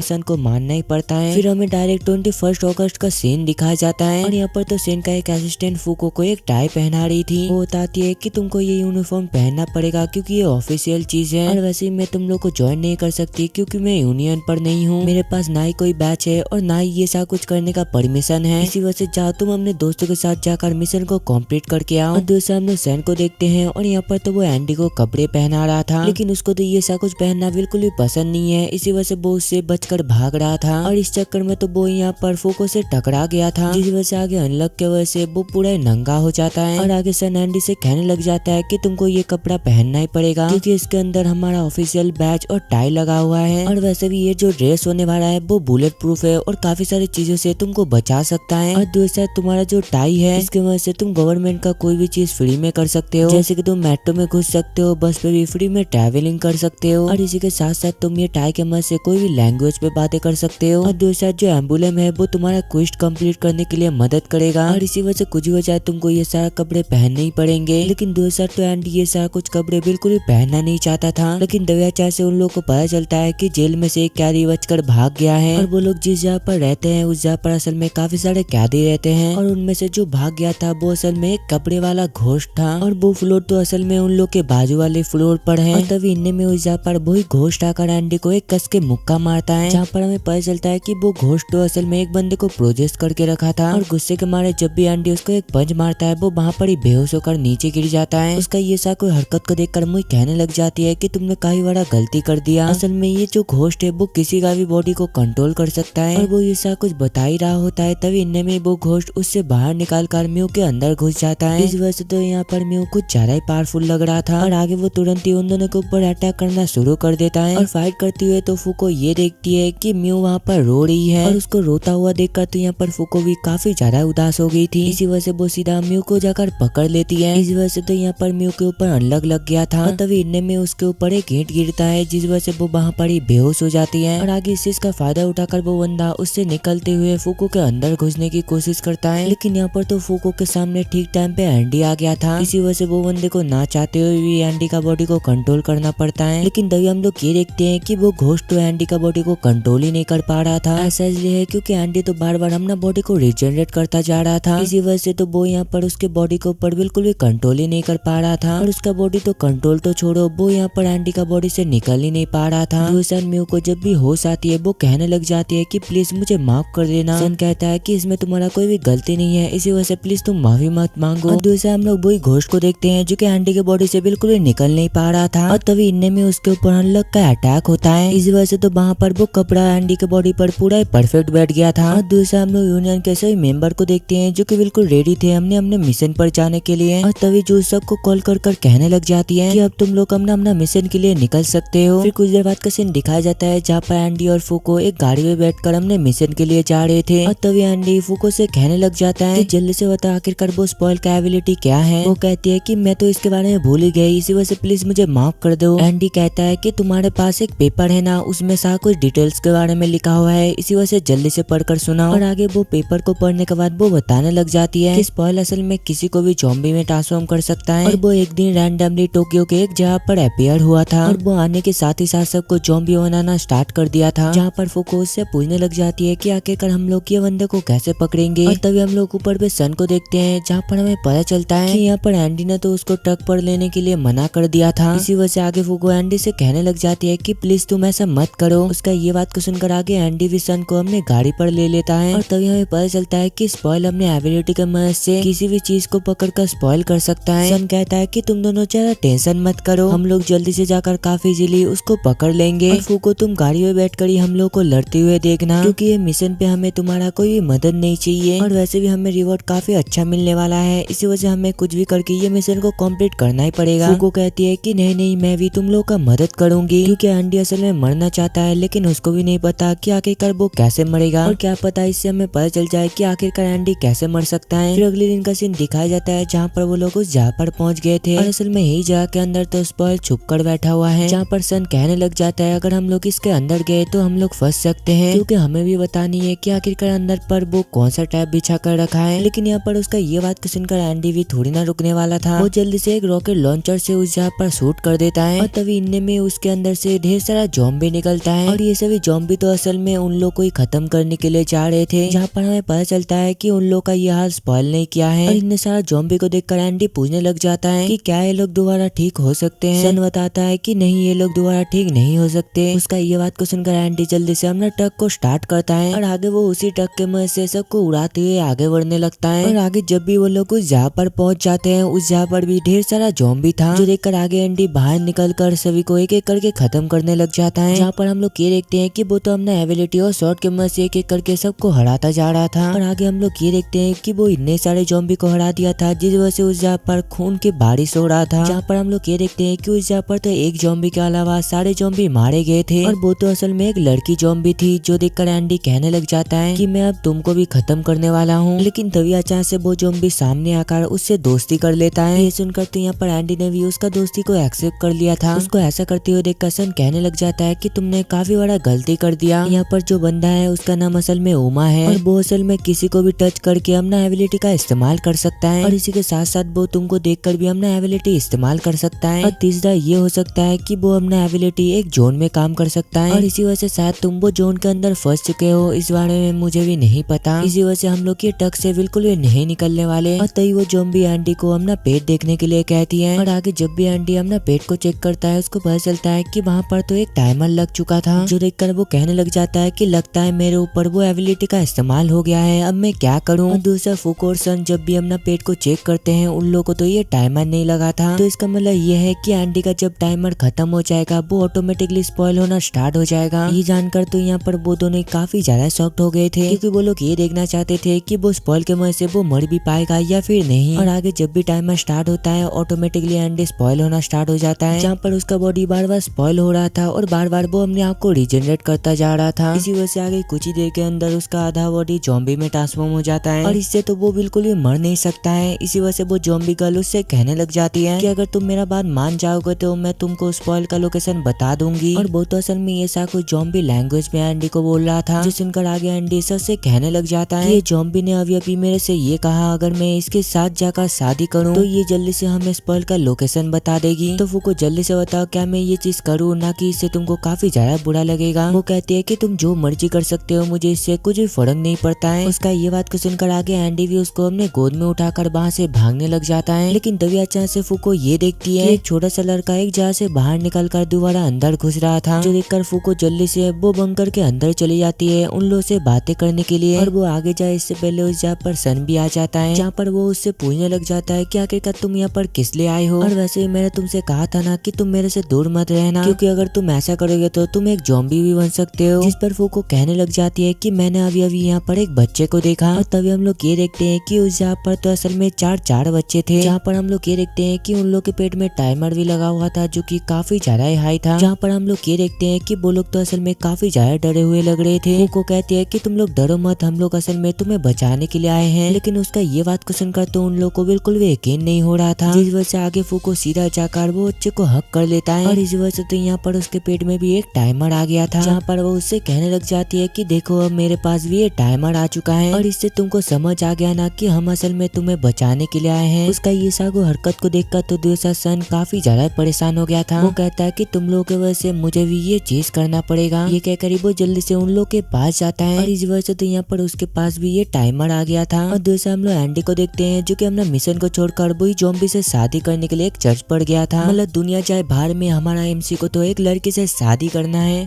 सन को मानना ही पड़ता है। फिर हमें डायरेक्ट 21 अगस्त का सीन दिखाया जाता है और यहाँ पर तो सेन का एक असिस्टेंट फूको को एक टाई पहना रही थी। वो बताती है कि तुमको ये यूनिफॉर्म पहनना पड़ेगा क्योंकि ये ऑफिशियल चीज है और वैसे मैं तुम लोग को ज्वाइन नहीं कर सकती क्योंकि मैं यूनियन पर नहीं हूँ, मेरे पास ना ही कोई बैच है और ना ही ये सब कुछ करने का परमिशन है। इसी वजह से जाओ तुम अपने दोस्तों के साथ जाकर मिशन को कंप्लीट करके आओ। और दूसरा हम लोग सैन को देखते हैं और यहाँ पर तो वो एंडी को कपड़े पहना रहा था, लेकिन उसको तो ये सब कुछ पहनना बिल्कुल बिल्कुल भी पसंद नहीं है। इसी वजह से वो उससे बचकर भाग रहा था और इस चक्कर में तो वो यहाँ पर फूको से टकरा गया था, जिस वजह से आगे अनलक के वजह से वो पूरा नंगा हो जाता है और आगे सन एंडी से कहने लग जाता है कि तुमको ये कपड़ा पहनना ही पड़ेगा क्योंकि इसके अंदर हमारा ऑफिशियल बैच और टाई लगा हुआ है और वैसे भी ये जो ड्रेस होने वाला है वो बुलेट प्रूफ है और काफी सारी चीजों से तुमको बचा सकता है। और दूसरा तुम्हारा जो टाई है इसकी वजह से तुम गवर्नमेंट का कोई भी चीज फ्री में कर सकते हो, जैसे कि तुम मेट्रो में घुस सकते हो, बस पे भी फ्री में ट्रैवलिंग कर सकते हो और इसी के साथ साथ तुम ये टाई के मदद से कोई भी लैंग्वेज पे बातें कर सकते हो। और दूसरा जो एम्बुलम है वो तुम्हारा क्वेस्ट कंप्लीट करने के लिए मदद करेगा और इसी वजह से कुछ वजह तुमको ये सारा कपड़े पहनने ही पड़ेंगे। लेकिन दूसरा तो एंडी ये सारा कुछ कपड़े बिल्कुल भी पहनना नहीं चाहता था, लेकिन दव्याचार से उन लोगों को पता चलता है कि जेल में से एक कैदी बचकर भाग गया है और वो लोग जिस जगह पर रहते हैं उस जगह पर असल में काफी सारे कैदी रहते हैं और उनमें से जो भाग गया था वो असल में एक कपड़े वाला घोस्ट था और वो फ्लोर तो असल में उन लोग के बाजू वाले फ्लोर पर है। और तभी इनने में उस जगह पर वही घोस्ट आकर एंडी को एक कस के मुक्का मारता है, जहाँ पर हमें पता चलता है कि वो घोस्ट तो असल में एक बंदे को प्रोजेक्ट करके रखा था और गुस्से के मारे जब भी एंडी उसको एक पंच मारता है वो वहाँ पर ही बेहोश होकर नीचे गिर जाता है। उसका ये सा कोई हरकत को देखकर मुझे कहने लग जाती है कि तुमने काफी बड़ा गलती कर दिया। असल में ये जो घोस्ट है वो किसी का भी बॉडी को कंट्रोल कर सकता है और वो ये सा कुछ बता ही रहा होता है, तभी इनमें में वो घोस्ट उससे बाहर निकाल कर म्यू के अंदर घुस जाता है। इस वजह से तो यहाँ पर म्यू कुछ ज्यादा ही पावरफुल लग रहा था और आगे वो तुरंत ही उन दोनों के ऊपर अटैक करना शुरू कर देता है और फाइट करते हुए तो फूको ये देखती है कि म्यू वहाँ पर रो रही है और उसको रोता हुआ देखकर तो यहाँ पर फूको भी काफी ज्यादा उदास हो गई थी। इसी वजह से वो सीधा म्यू को जाकर पकड़ लेती है। इस वजह से तो यहाँ पर म्यू के ऊपर अनलक लग गया था और तभी इनमें में उसके ऊपर एक ईंट गिरता है, जिस वजह से वो वहाँ पर ही बेहोश हो जाती है और आगे इस चीज का फायदा उठाकर वो बंदा उससे निकलते हुए फूको के अंदर घुसने की कोशिश करता है, लेकिन यहाँ पर तो फूको के सामने ठीक टाइम पे एंडी आ गया था। इसी वजह से वो बंदे को ना चाहते हुए भी एंडी का बॉडी को कंट्रोल करना पड़ता है, लेकिन तभी हम लोग ये देखते हैं कि वो घोस्ट तो एंडी का बॉडी को कंट्रोल ही नहीं कर पा रहा था। ऐसा इसलिए है क्योंकि एंडी तो बार बार अपना बॉडी को रिजनरेट करता जा रहा था, इसी वजह से तो वो यहाँ पर उसके बॉडी के ऊपर बिल्कुल भी कंट्रोल ही नहीं कर पा रहा था और उसका बॉडी तो कंट्रोल तो छोड़ो वो यहाँ पर एंडी का बॉडी से निकल ही नहीं पा रहा था। दूसरा म्यू को जब भी होश आती है वो कहने लग जाती है कि प्लीज मुझे माफ कर देना। सन कहता है कि इसमें तुम्हारा कोई भी गलती नहीं है, इसी वजह से प्लीज तुम माफी मत मांगो। और दूसरा हम लोग वही घोस्ट को देखते हैं जो कि एंडी के बॉडी से बिल्कुल भी निकल नहीं पा रहा था और तभी इनमें में उसके ऊपर अनलक का अटैक होता है। इस वजह से तो वहाँ पर वो कपड़ा एंडी के बॉडी पर पूरा परफेक्ट बैठ गया था। और दूसरा हम लोग यूनियन के सभी मेंबर को देखते हैं जो कि बिल्कुल रेडी थे अपने मिशन पर जाने के लिए और तभी जो सबको कॉल कर कहने लग जाती है कि अब तुम लोग अपना मिशन के लिए निकल सकते हो। फिर कुछ देर बाद का सीन दिखाया जाता है जहाँ पर एंडी और फूको एक गाड़ी में बैठकर अपने मिशन के लिए जा रहे थे और तभी एंडी फूको से कहने लग जाता है कि जल्दी से बता आखिरकार वो स्पॉइल का एबिलिटी क्या है। वो कहती है कि मैं तो इसके बारे में भूल ही गई, इसी वजह से प्लीज मुझे माफ कर दो। एंडी कहता है कि तुम्हारे पास एक पेपर है ना, उसमें सारा कुछ डिटेल्स के बारे में लिखा हुआ है, इसी वजह से जल्दी से पढ़कर सुनाओ। और आगे वो पेपर को पढ़ने के बाद वो बताने लग जाती है कि स्पॉइल असल में किसी को भी ज़ॉम्बी में ट्रांसफॉर्म कर सकता है और वो एक दिन रैंडमली टोक्यो के एक जगह पर अपीयर हुआ था और वो आने के साथ ही साथ सबको ज़ॉम्बी बनाना स्टार्ट कर दिया था, जहाँ पर फूको उससे पूछने लग जाती है कि आखिरकार हम लोग ये बंदे को कैसे पकड़ेंगे। और तभी हम लोग ऊपर पे सन को देखते हैं जहाँ पर हमें पता चलता है कि यहाँ पर एंडी ने तो उसको ट्रक पर लेने के लिए मना कर दिया था। इसी वजह से आगे फूको एंडी से कहने लग जाती है कि प्लीज तुम ऐसा मत करो। उसका ये बात को सुनकर आगे एंडी भी सन को अपने गाड़ी पर ले लेता है और तभी हमें पता चलता है कि स्पॉइल अपने एबिलिटी के मदद से किसी भी चीज को पकड़कर स्पॉइल कर सकता है। सन कहता है कि तुम दोनों ज्यादा टेंशन मत करो, हम लोग जल्दी से जाकर काफी इजीली उसको पकड़ लेंगे। और फूको तुम गाड़ी में बैठकर ही हम लोग को लड़ते हुए देखना, क्योंकि ये मिशन पे हमें तुम्हारा कोई भी मदद नहीं चाहिए और वैसे भी हमें रिवॉर्ड काफी अच्छा मिलने वाला है, इसी वजह से हमें कुछ भी करके ये मिशन को कंप्लीट करना ही पड़ेगा। फूको कहती है कि नहीं मैं भी तुम लोग का मदद करूंगी, क्योंकि एंडी असल में मरना चाहता है लेकिन उसको भी नहीं पता कि आखिरकार वो कैसे मरेगा और क्या पता इससे हमें पता चल जाए कि आखिरकार एंडी कैसे मर सकता है। फिर अगले दिन का सीन दिखाया जाता है जहाँ पर वो लोग उस जगह पर पहुंच गए थे और असल में यही जगह के अंदर तो स्पॉइल छुप कर बैठा हुआ है, जहाँ पर सन कहने लग जाता है अगर हम लोग इसके अंदर गए तो हम लोग फंस सकते हैं, क्योंकि हमें भी बतानी है कि आखिरकार अंदर पर वो कौन सा टैप बिछा कर रखा है। लेकिन यहाँ पर उसका ये बात को सुनकर एंडी भी थोड़ी ना रुकने वाला था, वो जल्दी से एक रॉकेट लॉन्चर से उस जगह पर शूट कर देता है और तभी इनमें में उसके अंदर से ढेर सारा ज़ॉम्बी निकलता है और ये सभी ज़ॉम्बी तो असल में उन लोग को ही खत्म करने के लिए जा रहे थे, जहाँ पर हमें पता चलता है कि उन लोग का ये हाल स्पॉइल नहीं किया है। और इतने सारा ज़ॉम्बी को देखकर एंडी पूछने लग जाता है कि क्या ये लोग दोबारा ठीक हो सकते हैं। सन बताता है कि नहीं, ये लोग दोबारा ठीक नहीं हो सकते। उसका ये बात को सुनकर एंडी जल्दी से अपना ट्रक को स्टार्ट करता है और आगे वो उसी ट्रक के मदद से सबको उड़ाते हुए आगे बढ़ने लगता है। और आगे जब भी वो लोग उस जगह पर पहुंच जाते हैं उस जगह पर भी ढेर सारा ज़ॉम्बी था, जो देखकर आगे एंडी बाहर निकल कर सभी को एक एक करके के खत्म करने लग जाता है। जहाँ पर हम लोग ये देखते हैं कि वो तो अपना एबिलिटी और शॉर्ट के मदद से एक एक करके सबको हराता जा रहा था। और आगे हम लोग ये देखते हैं कि वो इतने सारे ज़ॉम्बी को हरा दिया था जिस वजह से उस जगह पर खून की बारिश हो रहा था। जहाँ पर हम लोग ये देखते हैं कि उस जगह पर तो एक ज़ॉम्बी के अलावा सारे ज़ॉम्बी मारे गए थे और वो तो असल में एक लड़की ज़ॉम्बी थी, जो देखकर एंडी कहने लग जाता है कि मैं अब तुमको भी खत्म करने वाला हूँ। लेकिन तभी अचानक से वो ज़ॉम्बी सामने आकर उससे दोस्ती कर लेता है। ये सुनकर तो यहाँ पर एंडी ने भी उसका दोस्ती को एक्सेप्ट कर लिया था। उसको ऐसा करते हुए देखकर सन कहने लग जाता है कि तुमने काफी बड़ा गलती कर दिया। यहाँ पर जो बंदा है उसका नाम असल में उमा है और वो असल में किसी को भी टच करके अपना एबिलिटी का इस्तेमाल कर सकता है और इसी के साथ साथ वो तुमको देखकर भी अपना एबिलिटी इस्तेमाल कर सकता है। और तीसरा ये हो सकता है कि वो अपना एबिलिटी एक जोन में काम कर सकता है और इसी वजह से शायद तुम वो जोन के अंदर फंस चुके हो। इस बारे में मुझे भी नहीं पता, इसी वजह से हम लोग ये टक से बिल्कुल भी नहीं निकलने वाले। और तभी वो ज़ॉम्बी एंडी को अपना पेट देखने के लिए कहती है और आगे जब भी एंडी अपना पेट को चेक करता है उसको पता चलता है कि वहाँ पर तो एक टाइमर लग चुका था, जो देखकर वो कहने लग जाता है कि लगता है मेरे ऊपर वो एबिलिटी का इस्तेमाल हो गया है, अब मैं क्या करूँ। और दूसरा फूको और सन जब भी अपना पेट को चेक करते हैं उन लोगों को तो ये टाइमर नहीं लगा था, तो इसका मतलब ये है कि एंडी का जब टाइमर खत्म हो जाएगा वो ऑटोमेटिकली स्पॉइल होना स्टार्ट हो जाएगा। ये जानकर तो यहाँ पर वो दोनों काफी ज्यादा शॉक्ड हो गए थे, क्योंकि वो लोग ये देखना चाहते थे कि वो स्पॉइल के वजह से वो मर भी पाएगा या फिर नहीं। और आगे जब भी टाइमर स्टार्ट होता है ऑटोमेटिकली एंडी स्पॉइल होना स्टार्ट हो जाता है, जहाँ पर उसका बॉडी बार बार स्पॉइल हो रहा था और बार बार वो अपने आप को रिजेनरेट करता जा रहा था। इसी वजह से आगे कुछ ही देर के अंदर उसका आधा बॉडी ज़ॉम्बी में ट्रांसफॉर्म हो जाता है और इससे तो वो बिल्कुल भी मर नहीं सकता है। इसी वजह से वो ज़ॉम्बी गर्ल उससे कहने लग जाती है कि अगर तुम मेरा बात मान जाओगे तो मैं तुमको स्पॉइल का लोकेशन बता दूंगी। और वो तो असल में ये सा कुछ ज़ॉम्बी लैंग्वेज में एंडी को बोल रहा था, जो सुनकर आगे एंडी सर से कहने लग जाता है कि ये ज़ॉम्बी ने अभी अभी मेरे से ये कहा अगर मैं इसके साथ जाकर शादी करूँ तो ये जल्दी से हमें स्पॉइल का लोकेशन बता देगी। तो वो को जल्दी से बताओ क्या मैं ये चीज करूँ, ना कि इससे तुमको काफी ज्यादा बुरा लगेगा। वो कहती है कि तुम जो मर्जी कर सकते हो, मुझे इससे कुछ भी फर्क नहीं पड़ता है। उसका ये बात को सुनकर आगे एंडी भी उसको अपने गोद में उठाकर वहाँ से भागने लग जाता है। लेकिन तभी अचानक से फूको ये देखती है कि एक छोटा सा लड़का एक जगह से बाहर निकलकर दोबारा अंदर घुस रहा था, जो देखकर फूको जल्दी से वो बंकर के अंदर चली जाती है उन लोगों से बातें करने के लिए। और वो आगे जाए इससे पहले उस जगह पर सन भी आ जाता है, जहाँ पर वो उससे पूछने लग जाता है कि आखिरकार तुम यहाँ पर किस लिए आए हो। और वैसे मैंने तुमसे कहा था ना कि तुम मेरे से दूर मत रहना, क्योंकि अगर तुम ऐसा करोगे तो तुम एक ज़ॉम्बी भी बन सकते हो। जिस पर फूको कहने लग जाती है कि मैंने अभी अभी यहाँ पर एक बच्चे को देखा। और तभी हम लोग ये देखते हैं कि उस जगह पर तो असल में चार बच्चे थे, जहाँ पर हम लोग ये देखते हैं कि उन लोग के पेट में टाइमर भी लगा हुआ था जो कि काफी ज्यादा हाई था। जहाँ पर हम लोग ये देखते हैं कि वो लोग तो असल में काफी ज्यादा डरे हुए लग रहे थे। फूको कहती है कि तुम लोग डरो मत, हम लोग असल में तुम्हें बचाने के लिए आए हैं। लेकिन उसका ये बात को सुनकर तो उन लोग को बिल्कुल भी यकीन नहीं हो रहा था, जिस वजह से आगे फूको सीधा जाकर वो बच्चे को हक कर लेता है। और इस वजह से तो यहाँ पर उसके पेट में भी एक टाइमर आ गया था, जहाँ पर वो उससे कहने लग जाती है कि देखो अब मेरे पास भी ये टाइमर आ चुका है और इससे तुमको समझ आ गया ना कि हम असल में तुम्हें बचाने के लिए आए हैं। उसका ये सागो हरकत को देखकर तो दूसरा सन काफी ज्यादा परेशान हो गया था। वो कहता है कि तुम लोगों की वजह से मुझे भी ये चीज करना पड़ेगा। ये कहकर वो जल्दी से उन लोग के पास जाता है और इस वजह से तो यहाँ पर उसके पास भी ये टाइमर आ गया था। और दूसरा हम लोग एंडी को देखते हैं जो कि अपना मिशन को छोड़कर वही ज़ॉम्बी से शादी करने के लिए एक चर्च पर गया था। मतलब दुनिया चाहे बाहर में हमारा एमसी को तो एक लड़की से शादी करना है।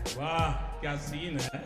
वाह क्या सीन है।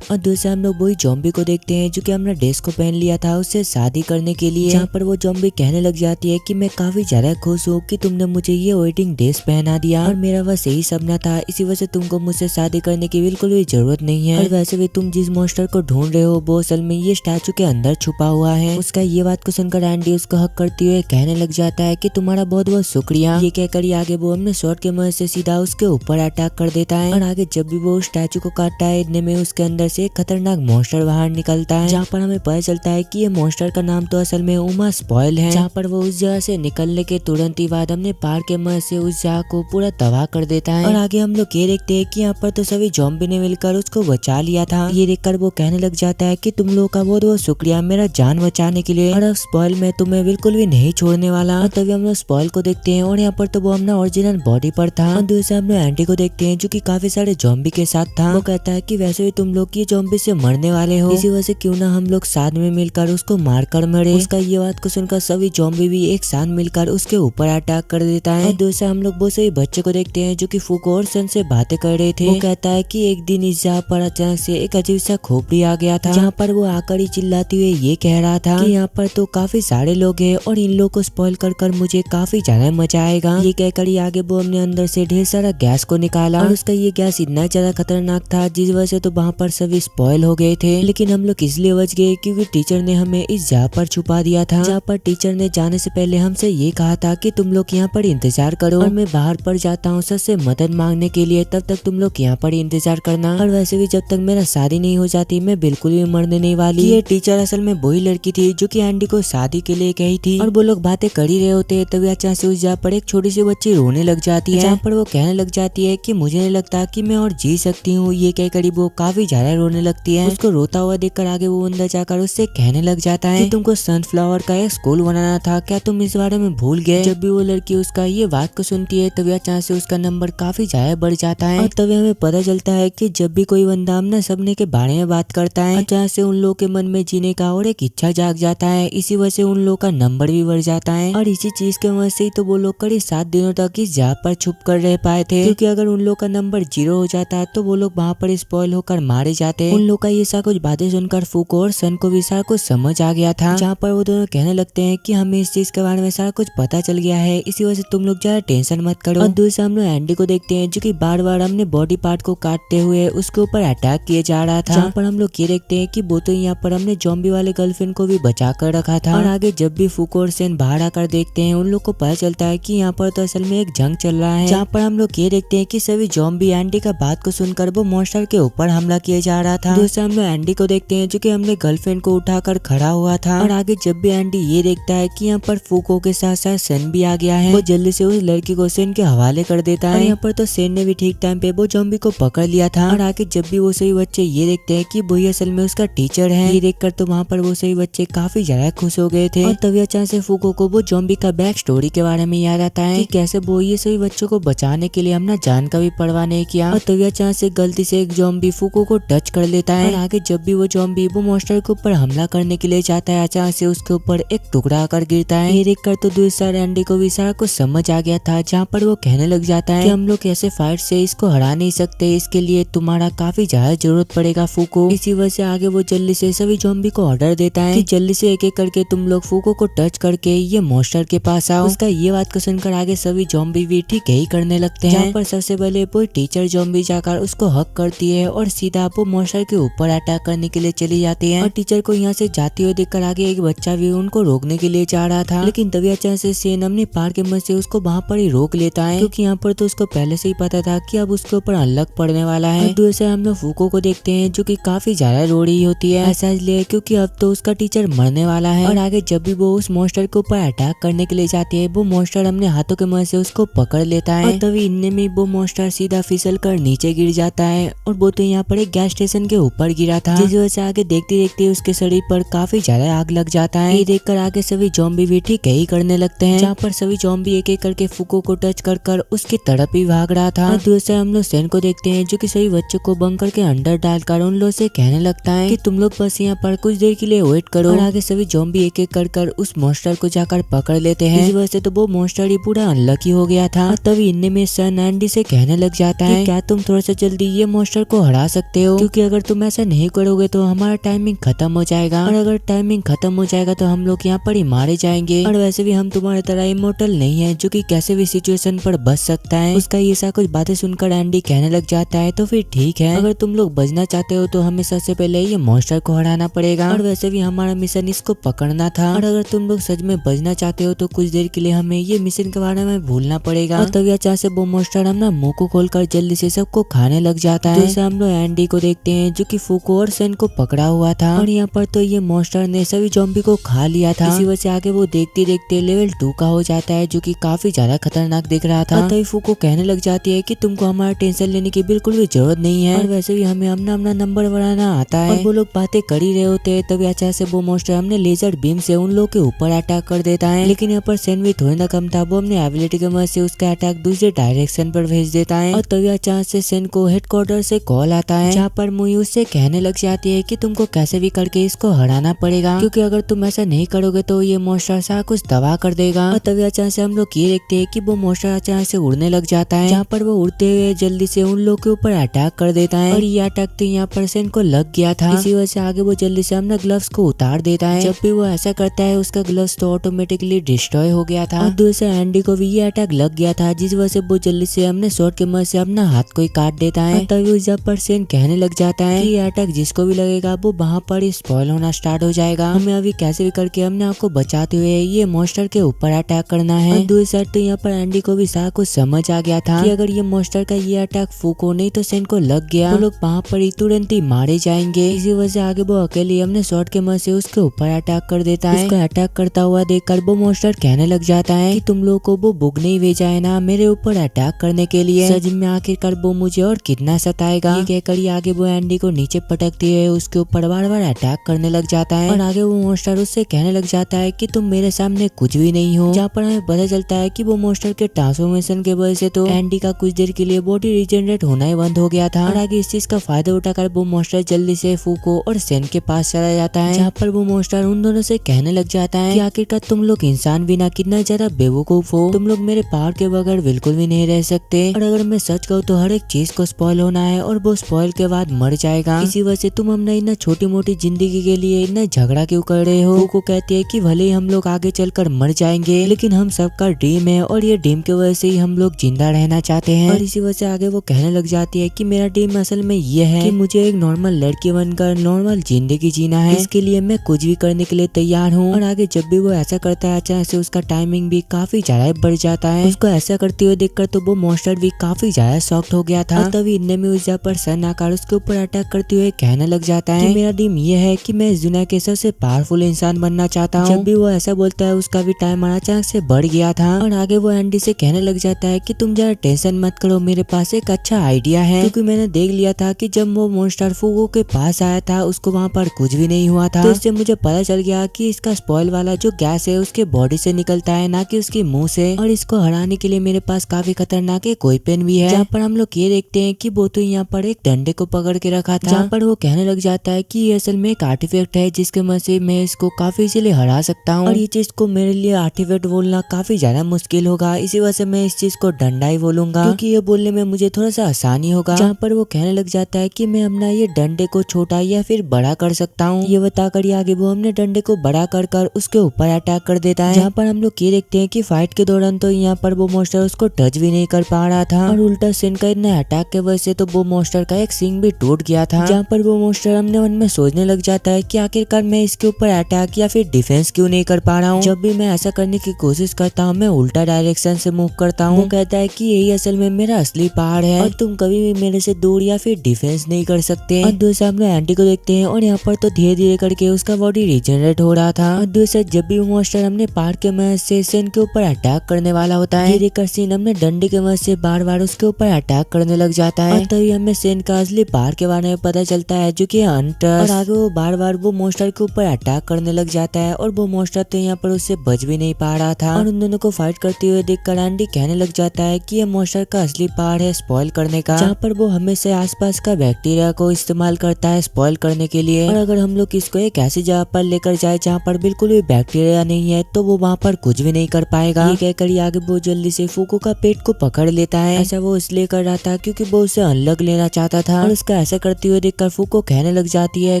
और दूसरा हम लोग वही ज़ॉम्बी को देखते हैं जो कि अपना ड्रेस को पहन लिया था उससे शादी करने के लिए, जहाँ पर वो ज़ॉम्बी कहने लग जाती है कि मैं काफी ज्यादा खुश हूँ कि तुमने मुझे ये वेडिंग ड्रेस पहना दिया और मेरा बस यही सपना था, इसी वजह से तुमको मुझसे शादी करने की बिल्कुल भी जरूरत नहीं है। और वैसे भी तुम जिस मॉन्स्टर को ढूंढ रहे हो वो असल में ये स्टैचू के अंदर छुपा हुआ है। उसका ये बात को सुनकर एंडी उसको हक करते हुए कहने लग जाता है कि तुम्हारा बहुत बहुत शुक्रिया। ये कहकर आगे वो अपने शॉट के मदद से सीधा उसके ऊपर अटैक कर देता है और आगे जब भी वो स्टैचू को काटता है इतने में उसके अंदर से खतरनाक मॉन्स्टर बाहर निकलता है, जहाँ पर हमें पता चलता है कि ये मॉन्स्टर का नाम तो असल में उमा स्पॉइल है। जहाँ पर वो उस जगह से निकलने के तुरंत ही बाद हमने पार के मदद से उस जगह को पूरा तबाह कर देता है। और आगे हम लोग ये देखते हैं कि यहाँ पर तो सभी ज़ॉम्बी ने मिलकर उसको बचा लिया था। ये देखकर वो कहने लग जाता है कि तुम लोगों का बहुत बहुत शुक्रिया मेरा जान बचाने के लिए, और अब स्पॉइल में तुम्हें बिल्कुल भी नहीं छोड़ने वाला। और तभी हम लोग स्पॉइल को देखते हैं और यहाँ पर तो वो अपना ओरिजिनल बॉडी पर था। और दूसरे हम लोग एंटी को देखते हैं जो कि काफी सारे ज़ॉम्बी के साथ था। वो कहता है कि वैसे भी तुम लोग की ये ज़ॉम्बी से मरने वाले हो, इसी वजह से क्यों ना हम लोग साथ में मिलकर उसको मारकर मरे। उसका ये बात को सुनकर सभी ज़ॉम्बी भी एक साथ मिलकर उसके ऊपर अटैक कर देता है। और दूसरा हम लोग वो सही बच्चे को देखते हैं जो कि फूको और सन से बातें कर रहे थे। वो कहता है कि एक दिन इस जगह पर अचानक से एक अजीब सा खोपड़ी आ गया था, जहाँ पर वो आकर ही चिल्लाते हुए ये कह रहा था कि यहाँ पर तो काफी सारे लोग हैं और इन लोगों को स्पॉइल कर मुझे काफी ज्यादा मजा आएगा। ये कहकर ही आगे वो अपने अंदर से ढेर सारा गैस को निकाला और उसका ये गैस इतना ज्यादा खतरनाक था जिस वजह से तो वहाँ पर सभी स्पॉइल हो गए थे। लेकिन हम लोग इसलिए बच गए क्योंकि टीचर ने हमें इस जगह पर छुपा दिया था, जहाँ पर टीचर ने जाने से पहले हमसे ये कहा था कि तुम लोग यहाँ पर इंतजार करो और मैं बाहर पर जाता हूँ सर से मदद मांगने के लिए, तब तक तुम लोग यहाँ पर इंतजार करना। और वैसे भी जब तक मेरा शादी नहीं हो जाती मैं बिल्कुल भी मरने नहीं वाली। ये टीचर असल में वही लड़की थी जो कि एंडी को शादी के लिए कही थी। और वो लोग बातें कर ही रहे होते तभी अचानक से उस जगह पर एक छोटी सी बच्ची रोने लग जाती है, जहाँ पर वो कहने लग जाती है कि मुझे नहीं लगता कि मैं और जी सकती हूँ। ये कहकर वो काफी ज्यादा रोने लगती है। उसको रोता हुआ देखकर आगे वो अंदर जाकर उससे कहने लग जाता है कि तुमको सनफ्लावर का एक स्कूल बनाना था, क्या तुम इस बारे में भूल गए। जब भी वो लड़की उसका ये बात को सुनती है तभी अचानक से उसका नंबर काफी ज्यादा बढ़ जाता है। और तभी हमें पता चलता है कि जब भी कोई बंदा अपने सपने के बारे में बात करता है अचानक से उन लोगों के मन में जीने का और एक इच्छा जाग जाता है, इसी वजह से उन लोगों का नंबर भी बढ़ जाता है। और इसी चीज के वजह से ही तो वो लोग करीब 7 दिनों तक इस जगह पर छुप कर रह पाए थे, क्योंकि अगर उन लोग का नंबर 0 हो जाता तो वो लोग वहाँ पर स्पॉइल होकर मारे जाते। उन लोग का ये सारा कुछ बातें सुनकर फूको और सन को भी सारा कुछ समझ आ गया था, जहाँ पर वो दोनों कहने लगते हैं कि हमें इस चीज के बारे में सारा कुछ पता चल गया है, इसी वजह से तुम लोग ज्यादा टेंशन मत करो। और दूसरा हम लोग एंडी को देखते हैं जो कि बार बार हमने बॉडी पार्ट को काटते हुए उसके ऊपर अटैक किए जा रहा था, जहाँ पर हम लोग ये देखते हैं कि वो तो यहाँ पर हमने ज़ॉम्बी वाले गर्लफ्रेंड को भी बचा कर रखा था। और आगे जब भी फूको और सेन बाहर आकर देखते हैं उन लोग को पता चलता है कि यहाँ पर तो असल में एक जंग चल रहा है, जहाँ पर हम लोग ये देखते हैं कि सभी ज़ॉम्बी एंडी का बात को सुनकर वो मॉन्स्टर के ऊपर हमला किया जा रहा था। दूसरा हम लोग एंडी को देखते हैं जो कि हमने गर्लफ्रेंड को उठाकर खड़ा हुआ था। और आगे जब भी एंडी ये देखता है कि यहाँ पर फूको के साथ साथ सेन भी आ गया है, वो जल्दी से उस लड़की को सेन के हवाले कर देता है। यहाँ पर तो सेन ने भी ठीक टाइम पे वो ज़ॉम्बी को पकड़ लिया था। और आगे जब भी वो सभी बच्चे ये देखते हैं कि वही असल में उसका टीचर है, ये देखकर तो वहाँ पर वो सभी बच्चे काफी ज्यादा खुश हो गए थे। और तभी अचानक से फूको को वो ज़ॉम्बी का बैक स्टोरी के बारे में याद आता है कि कैसे वो ये सभी बच्चों को बचाने के लिए हमने जान का भी परवाह नहीं किया। और तभी अचानक से गलती से एक ज़ॉम्बी फूको को टच कर लेता है। और आगे जब भी वो ज़ॉम्बी वो मॉन्स्टर के ऊपर हमला करने के लिए जाता है अचानक से उसके ऊपर एक टुकड़ा आकर गिरता है। ये देखकर तो दूसरा एंडी को भी सारा कुछ समझ आ गया था, जहाँ पर वो कहने लग जाता है कि हम लोग ऐसे फाइट से इसको हरा नहीं सकते, इसके लिए तुम्हारा काफी ज्यादा जरूरत पड़ेगा फूको। इसी वजह से आगे वो जल्दी से सभी ज़ॉम्बी को ऑर्डर देता है कि जल्दी से एक एक करके तुम लोग फूको को टच करके ये मॉन्स्टर के पास आओ। उसका ये बात को सुनकर आगे सभी ज़ॉम्बी भी ठीक यही करने लगते हैं, जहाँ पर सबसे पहले वो टीचर ज़ॉम्बी जाकर उसको हक करती है और सीधा वो मॉन्स्टर के ऊपर अटैक करने के लिए चली जाती है। और टीचर को यहाँ से जाते हुए देखकर आगे एक बच्चा भी उनको रोकने के लिए जा रहा था, लेकिन तभी अचानक से सेन अपने पार के मदद से उसको वहाँ पर ही रोक लेता है, क्योंकि यहाँ पर तो उसको पहले से ही पता था कि अब उसके ऊपर अनलक पड़ने वाला है। और दूसरे हम लोग फूको को देखते हैं जो कि काफी ज्यादा रो रही होती है, ऐसा इसलिए क्योंकि अब तो उसका टीचर मरने वाला है। और आगे जब भी वो उस मॉन्स्टर के ऊपर अटैक करने के लिए जाती है वो मॉन्स्टर अपने हाथों के मदद से उसको पकड़ लेता है। और तभी इनने में वो मॉन्स्टर सीधा फिसल कर नीचे गिर जाता है और वो तो यहाँ पर एक गैस स्टेशन के ऊपर गिरा था, जिस वजह से आगे देखते देखते उसके शरीर पर काफी ज्यादा आग लग जाता है। ये देखकर आगे सभी ज़ॉम्बी भी ठीक यही करने लगते हैं, जहाँ पर सभी ज़ॉम्बी एक एक करके फूको को टच कर उसकी तरफ ही भाग रहा था। और दूसरे हम लोग सेन को देखते हैं जो कि सभी बच्चों को बंकर के अंदर डालकर उन लोगों से कहने लगता है कि तुम लोग बस यहाँ पर कुछ देर के लिए वेट करो। और आगे सभी ज़ॉम्बी एक एक कर उस मॉन्स्टर को जाकर पकड़ लेते हैं, इस वजह से तो वो मॉन्स्टर ही पूरा अनलकी हो गया था। और तभी इनने में सन एंडी से कहने लग जाता है क्या तुम थोड़ा सा जल्दी ये मॉन्स्टर को हरा सकते हो, क्योंकि अगर तुम ऐसा नहीं करोगे तो हमारा टाइमिंग खत्म हो जाएगा, और अगर टाइमिंग खत्म हो जाएगा तो हम लोग यहाँ पर ही मारे जाएंगे। और वैसे भी हम तुम्हारी तरह इमोर्टल नहीं है जो कि कैसे भी सिचुएशन पर बच सकता है। उसका ये सा कुछ बातें सुनकर एंडी कहने लग जाता है तो फिर ठीक है, अगर तुम लोग बचना चाहते हो तो हमें सबसे पहले ये मॉन्स्टर को हराना पड़ेगा, और वैसे भी हमारा मिशन इसको पकड़ना था। और अगर तुम लोग सच में बचना चाहते हो तो कुछ देर के लिए हमें ये मिशन के बारे में भूलना पड़ेगा। और तभी अचानक से वो मॉन्स्टर अपना मुंह को खोलकर जल्दी से सबको खाने लग जाता है। जैसे हम लोग एंडी को देखते हैं जो कि फूको और सेन को पकड़ा हुआ था, और यहाँ पर तो ये मॉन्स्टर ने सभी ज़ॉम्बी को खा लिया था। इसी वजह से आगे वो देखते देखते लेवल 2 का हो जाता है, जो कि काफी ज्यादा खतरनाक दिख रहा था। तभी फूको कहने लग जाती है कि तुमको हमारा टेंशन लेने की बिल्कुल भी जरूरत नहीं है, और वैसे भी हमें अपना अपना नंबर बढ़ाना आता है। और वो लोग बातें कर ही रहे होते हैं तभी अचानक से वो मॉन्स्टर हमने लेजर बीम से उन लोग के ऊपर अटैक कर देता है। लेकिन यहाँ पर सेन भी थोड़ी ना कम था, वो अपने एबिलिटी की मदद से उसका अटैक दूसरे डायरेक्शन पर भेज देता है। और तभी अचानक से सेन को हेडक्वार्टर से कॉल आता है, जहाँ पर मुई उससे कहने लग जाती है कि तुमको कैसे भी करके इसको हराना पड़ेगा, क्योंकि अगर तुम ऐसा नहीं करोगे तो ये मॉन्स्टर सा कुछ तबाह कर देगा। और तभी अचानक से हम लोग ये देखते हैं कि वो मॉन्स्टर अचानक से उड़ने लग जाता है, जहाँ पर वो उड़ते हुए जल्दी से उन लोग के ऊपर अटैक कर देता है। और ये अटैक तो यहाँ पर सेन को लग गया था, इसी वजह से आगे वो जल्दी से अपना ग्लव्स को उतार देता है। जब भी वो ऐसा करता है उसका ग्लव्स तो ऑटोमेटिकली डिस्ट्रॉय हो गया था। और दूसरे एंडी को भी ये अटैक लग गया था, जिस वजह से वो जल्दी से अपने शॉट के मदद से अपना हाथ को ही काट देता है। तभी जब पर सेन कहने लग जाता है कि ये अटैक जिसको भी लगेगा वो वहाँ पर स्पॉइल होना स्टार्ट हो जाएगा, हमें अभी कैसे भी करके अपने आप को बचाते हुए ये मॉन्स्टर के ऊपर अटैक करना है। और दूसरी साइड तो यहाँ पर एंडी को भी सारा कुछ समझ आ गया था कि अगर ये मॉन्स्टर का ये अटैक फूको नहीं तो सेन को लग गया, वो लोग वहाँ पर ही तुरंत ही मारे जाएंगे। इसी वजह से आगे वो अकेले अपने शॉट के मदद से उसके ऊपर अटैक कर देता है। उसको अटैक करता हुआ देखकर वो मॉन्स्टर कहने लग जाता है कि तुम लोगों को वो बुक नहीं भेजा है ना मेरे ऊपर अटैक करने के लिए, सच में आखिरकार वो मुझे और कितना सताएगा। ये कहकर आगे वो एंडी को नीचे पटकती है, उसके ऊपर बार बार अटैक करने लग जाता है। और आगे वो मॉन्स्टर उससे कहने लग जाता है कि तुम मेरे सामने कुछ भी नहीं हो, जहाँ पर हमें पता चलता है कि वो मॉन्स्टर के ट्रांसफॉर्मेशन के वजह से तो एंडी का कुछ देर के लिए बॉडी रिजेनरेट होना ही बंद हो गया था। और आगे इस चीज का फायदा उठाकर वो मॉन्स्टर जल्दी से फूको और सेन के पास चला जाता है, जहाँ पर वो मॉन्स्टर उन दोनों से कहने लग जाता है कि आखिरकार तुम लोग इंसान बिना कितना ज्यादा बेवकूफ हो, तुम लोग मेरे पावर के बगैर बिल्कुल भी नहीं रह सकते। और अगर मैं सच कहूँ तो हर एक चीज को स्पॉइल होना है और वो स्पॉइल के बाद मर जाएगा, इसी वजह से तुम हमने इतना छोटी मोटी जिंदगी के लिए इतना झगड़ा क्यों कर रहे हो। वो कहती है कि भले ही हम लोग आगे चलकर मर जाएंगे लेकिन हम सबका ड्रीम है और ये ड्रीम की वजह से ही हम लोग जिंदा रहना चाहते हैं। और इसी वजह से आगे वो कहने लग जाती है कि मेरा ड्रीम असल में ये है कि मुझे एक नॉर्मल लड़की बनकर नॉर्मल जिंदगी जीना है, इसके लिए मैं कुछ भी करने के लिए तैयार हूँ। और आगे जब भी वो ऐसा करता है अचानक से उसका टाइमिंग भी काफी ज्यादा बढ़ जाता है। उसको ऐसा करते हुए देखकर तो वो मॉन्स्टर भी काफी ज्यादा शॉक्ड हो गया था। तभी इतने में उस पर सन आकर उसके ऊपर अटैक करते हुए कहने लग जाता है कि मेरा ड्रीम ये है कि मैं इस दुनिया के सबसे पावरफुल इंसान बनना चाहता हूँ। जब भी वो ऐसा बोलता है उसका भी टाइम अचानक से बढ़ गया था। और आगे वो एंडी से कहने लग जाता है कि तुम जरा टेंशन मत करो, मेरे पास एक अच्छा आइडिया है, क्योंकि मैंने देख लिया था कि जब वो मॉन्स्टर फूगो के पास आया था उसको वहाँ पर कुछ भी नहीं हुआ था। तो इससे मुझे पता चल गया कि इसका स्पॉइल वाला जो गैस है उसके बॉडी से निकलता है, ना कि उसके मुंह से। और इसको हराने के लिए मेरे पास काफी खतरनाक एक वेपन भी है, जहाँ पर हम लोग ये देखते हैं कि वो तो यहाँ पर एक डंडे को पकड़ के रखा था, जहाँ पर वो कहने लग जाता है कि ये असल में एक आर्टिफैक्ट है जिसके मदद से मैं इसको काफी इजीली हरा सकता हूँ। और ये चीज को मेरे लिए आर्टिफैक्ट बोलना काफी ज्यादा मुश्किल होगा, इसी वजह से मैं इस चीज को डंडा ही बोलूंगा, क्योंकि ये बोलने में मुझे थोड़ा सा आसानी होगा। जहाँ पर वो कहने लग जाता है कि मैं अपना ये डंडे को छोटा या फिर बड़ा कर सकता हूँ। ये बताकर आगे वो हमने डंडे को बड़ा कर उसके ऊपर अटैक कर देता है, जहाँ पर हम लोग ये देखते हैं कि फाइट के दौरान तो यहाँ पर वो मॉन्स्टर उसको टच भी नहीं कर पा रहा था। और उल्टा सेन का इतना अटैक के वजह से तो वो मॉन्स्टर का एक सिंग भी टूट गया था, जहाँ पर वो मॉन्स्टर अपने मन में सोचने लग जाता है कि आखिरकार मैं इसके ऊपर अटैक या फिर डिफेंस क्यों नहीं कर पा रहा हूँ। जब भी मैं ऐसा करने की कोशिश करता हूँ मैं उल्टा डायरेक्शन से मूव करता हूँ। वो कहता है कि यही असल में मेरा असली पहाड़ है और तुम कभी भी मेरे से दूर या फिर डिफेंस नहीं कर सकते। और दूसरे हम लोग एंटी को देखते हैं और यहाँ पर तो धीरे धीरे करके उसका बॉडी रिजेनरेट हो रहा था। और दूसरे जब भी मॉन्स्टर हमने पहाड़ के मदद से सेन के ऊपर अटैक करने वाला होता है, धीरे कर सीन हमने डंडे के मदद से बार बार उसके ऊपर अटैक करने लग जाता है। और तभी हमें सेन का असली पहाड़ के बारे में पता चलता है जो कि हंटर। और आगे वो बार बार वो मॉन्स्टर के ऊपर अटैक करने लग जाता है और वो मॉन्स्टर तो यहाँ पर उससे बच भी नहीं पा रहा था। और उन दोनों को फाइट करते हुए देखकर एंडी कहने लग जाता है कि ये मॉन्स्टर का असली पहाड़ है स्पॉइल करने का, जहाँ पर वो हमेशा आसपास का बैक्टीरिया को इस्तेमाल करता है स्पॉइल करने के लिए। और अगर हम लोग इसको एक ऐसी जगह पर लेकर जाए जहाँ पर बिल्कुल भी बैक्टीरिया नहीं है तो वो वहाँ पर कुछ भी नहीं कर पाएगा। ये कहकर आगे वो जल्दी से फूको का पेट को पकड़ लेता है। ऐसा वो इसलिए कर रहा था क्योंकि वो उसे अलग लेना चाहता था। और उसका ऐसा करते हुए देखकर फूको कहने लग जाती है